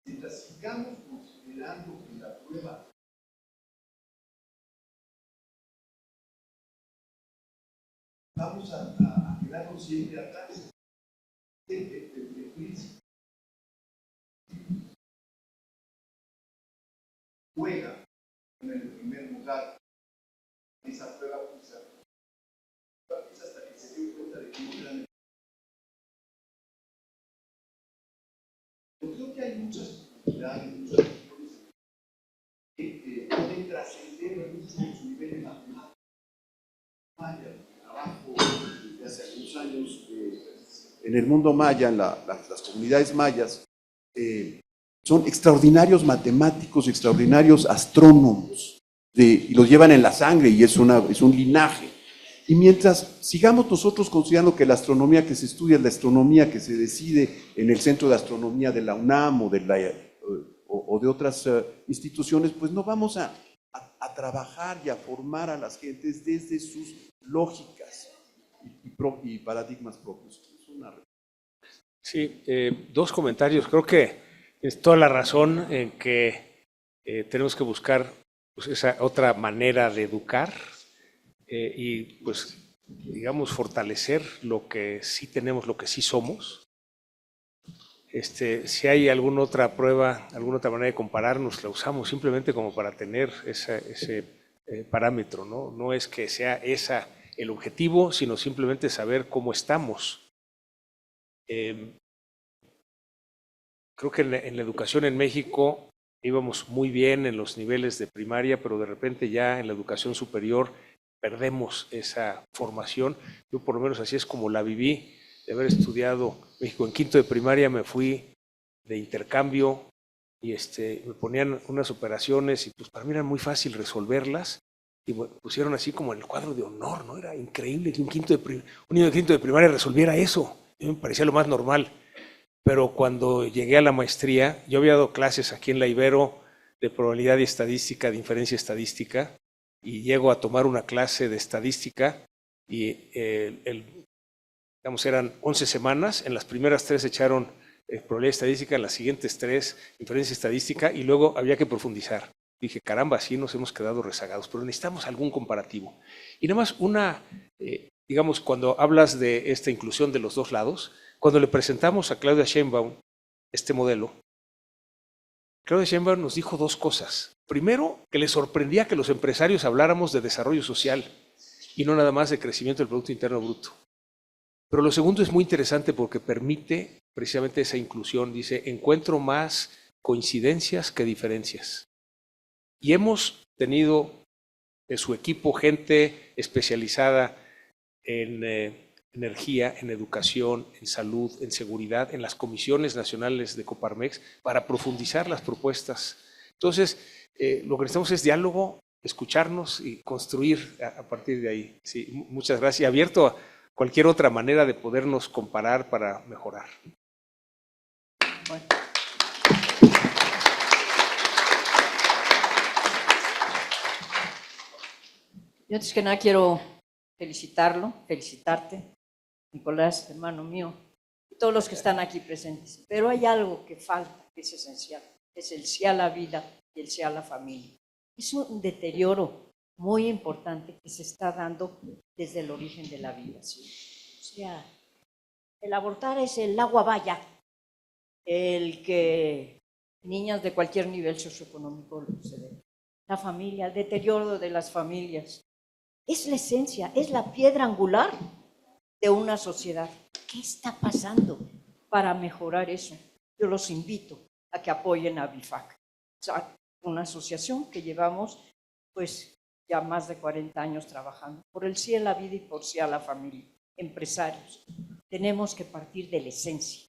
Mientras sigamos considerando que la prueba vamos a quedarnos siempre atrás del príncipe. Juega en el primer lugar esa prueba PISA hasta que se dio cuenta de que no era. Yo creo que hay muchas comunidades, muchas regiones que pueden trascender mucho en su nivel de matemáticas. Maya, trabajo desde hace algunos años en el mundo maya, en las comunidades mayas, son extraordinarios matemáticos, extraordinarios astrónomos, y los llevan en la sangre y es un linaje. Y mientras sigamos nosotros considerando que la astronomía que se estudia es la astronomía que se decide en el Centro de Astronomía de la UNAM o de otras instituciones, pues no vamos a trabajar y a formar a las gentes desde sus lógicas y paradigmas propios. Sí, dos comentarios. Creo que es toda la razón en que tenemos que buscar pues, esa otra manera de educar y pues digamos fortalecer lo que sí tenemos, lo que sí somos. Si hay alguna otra prueba, alguna otra manera de compararnos, la usamos simplemente como para tener ese parámetro, ¿no? No es que sea esa el objetivo, sino simplemente saber cómo estamos. Creo que en la educación en México íbamos muy bien en los niveles de primaria, pero de repente ya en la educación superior perdemos esa formación. Yo por lo menos así es como la viví, de haber estudiado México en quinto de primaria, me fui de intercambio y me ponían unas operaciones y pues para mí era muy fácil resolverlas y me pusieron así como en el cuadro de honor, ¿no? Era increíble que un niño de quinto de primaria resolviera eso. A mí me parecía lo más normal. Pero cuando llegué a la maestría, yo había dado clases aquí en la Ibero de probabilidad y estadística, de inferencia estadística, y llego a tomar una clase de estadística y digamos, eran 11 semanas, en las primeras 3 echaron probabilidad estadística, en las siguientes 3 inferencia estadística y luego había que profundizar. Dije, caramba, así nos hemos quedado rezagados, pero necesitamos algún comparativo. Y nada más digamos, cuando hablas de esta inclusión de los dos lados, cuando le presentamos a Claudia Sheinbaum este modelo, Claudia Sheinbaum nos dijo dos cosas. Primero, que le sorprendía que los empresarios habláramos de desarrollo social y no nada más de crecimiento del Producto Interno Bruto. Pero lo segundo es muy interesante porque permite precisamente esa inclusión. Dice, encuentro más coincidencias que diferencias. Y hemos tenido en su equipo gente especializada en energía, en educación, en salud, en seguridad, en las comisiones nacionales de Coparmex, para profundizar las propuestas. Entonces, lo que necesitamos es diálogo, escucharnos y construir a partir de ahí. Sí, muchas gracias. Y abierto a cualquier otra manera de podernos comparar para mejorar. Bueno. Yo antes que nada quiero felicitarte, Nicolás, hermano mío, y todos los que están aquí presentes. Pero hay algo que falta, que es esencial, es el sí a la vida y el sí a la familia. Es un deterioro muy importante que se está dando desde el origen de la vida. ¿Sí? O sea, el abortar es el agua vaya, el que niñas de cualquier nivel socioeconómico lo sucede. La familia, el deterioro de las familias. Es la esencia, es la piedra angular de una sociedad. ¿Qué está pasando para mejorar eso? Yo los invito a que apoyen a BIFAC, una asociación que llevamos pues ya más de 40 años trabajando por el sí a la vida y por sí a la familia. Empresarios, tenemos que partir de la esencia.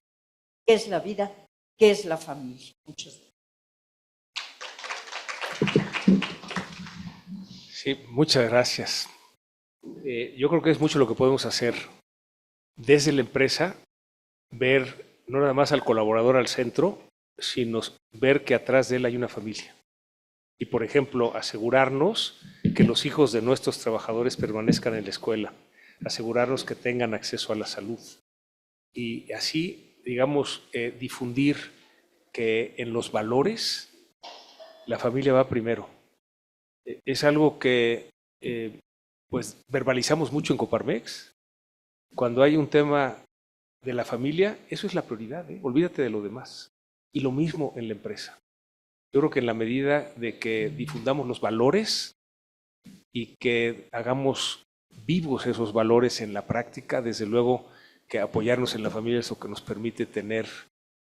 ¿Qué es la vida? ¿Qué es la familia? Muchas gracias. Sí, muchas gracias. Yo creo que es mucho lo que podemos hacer desde la empresa, ver no nada más al colaborador al centro, sino ver que atrás de él hay una familia. Y, por ejemplo, asegurarnos que los hijos de nuestros trabajadores permanezcan en la escuela, asegurarnos que tengan acceso a la salud y así, digamos, difundir que en los valores la familia va primero. Es algo que pues verbalizamos mucho en Coparmex. Cuando hay un tema de la familia, eso es la prioridad, olvídate de lo demás. Y lo mismo en la empresa. Yo creo que en la medida de que difundamos los valores y que hagamos vivos esos valores en la práctica, desde luego que apoyarnos en la familia es lo que nos permite tener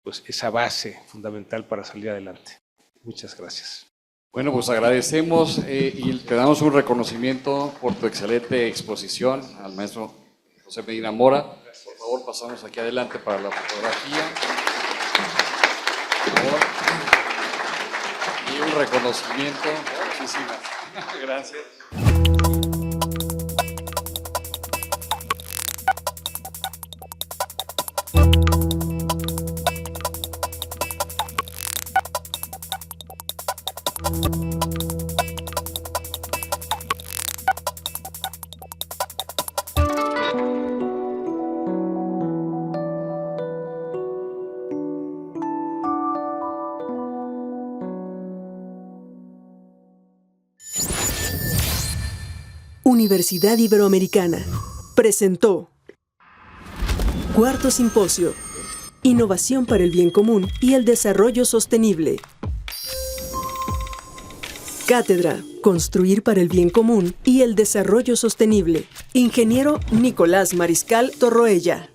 pues, esa base fundamental para salir adelante. Muchas gracias. Bueno, pues agradecemos y te damos un reconocimiento por tu excelente exposición al maestro José Medina Mora. Por favor, pasamos aquí adelante para la fotografía. Por favor. Y un reconocimiento. Muchísimas gracias. Universidad Iberoamericana presentó Cuarto Simposio, Innovación para el Bien Común y el Desarrollo Sostenible. Cátedra, Construir para el Bien Común y el Desarrollo Sostenible. Ingeniero Nicolás Mariscal Torroella.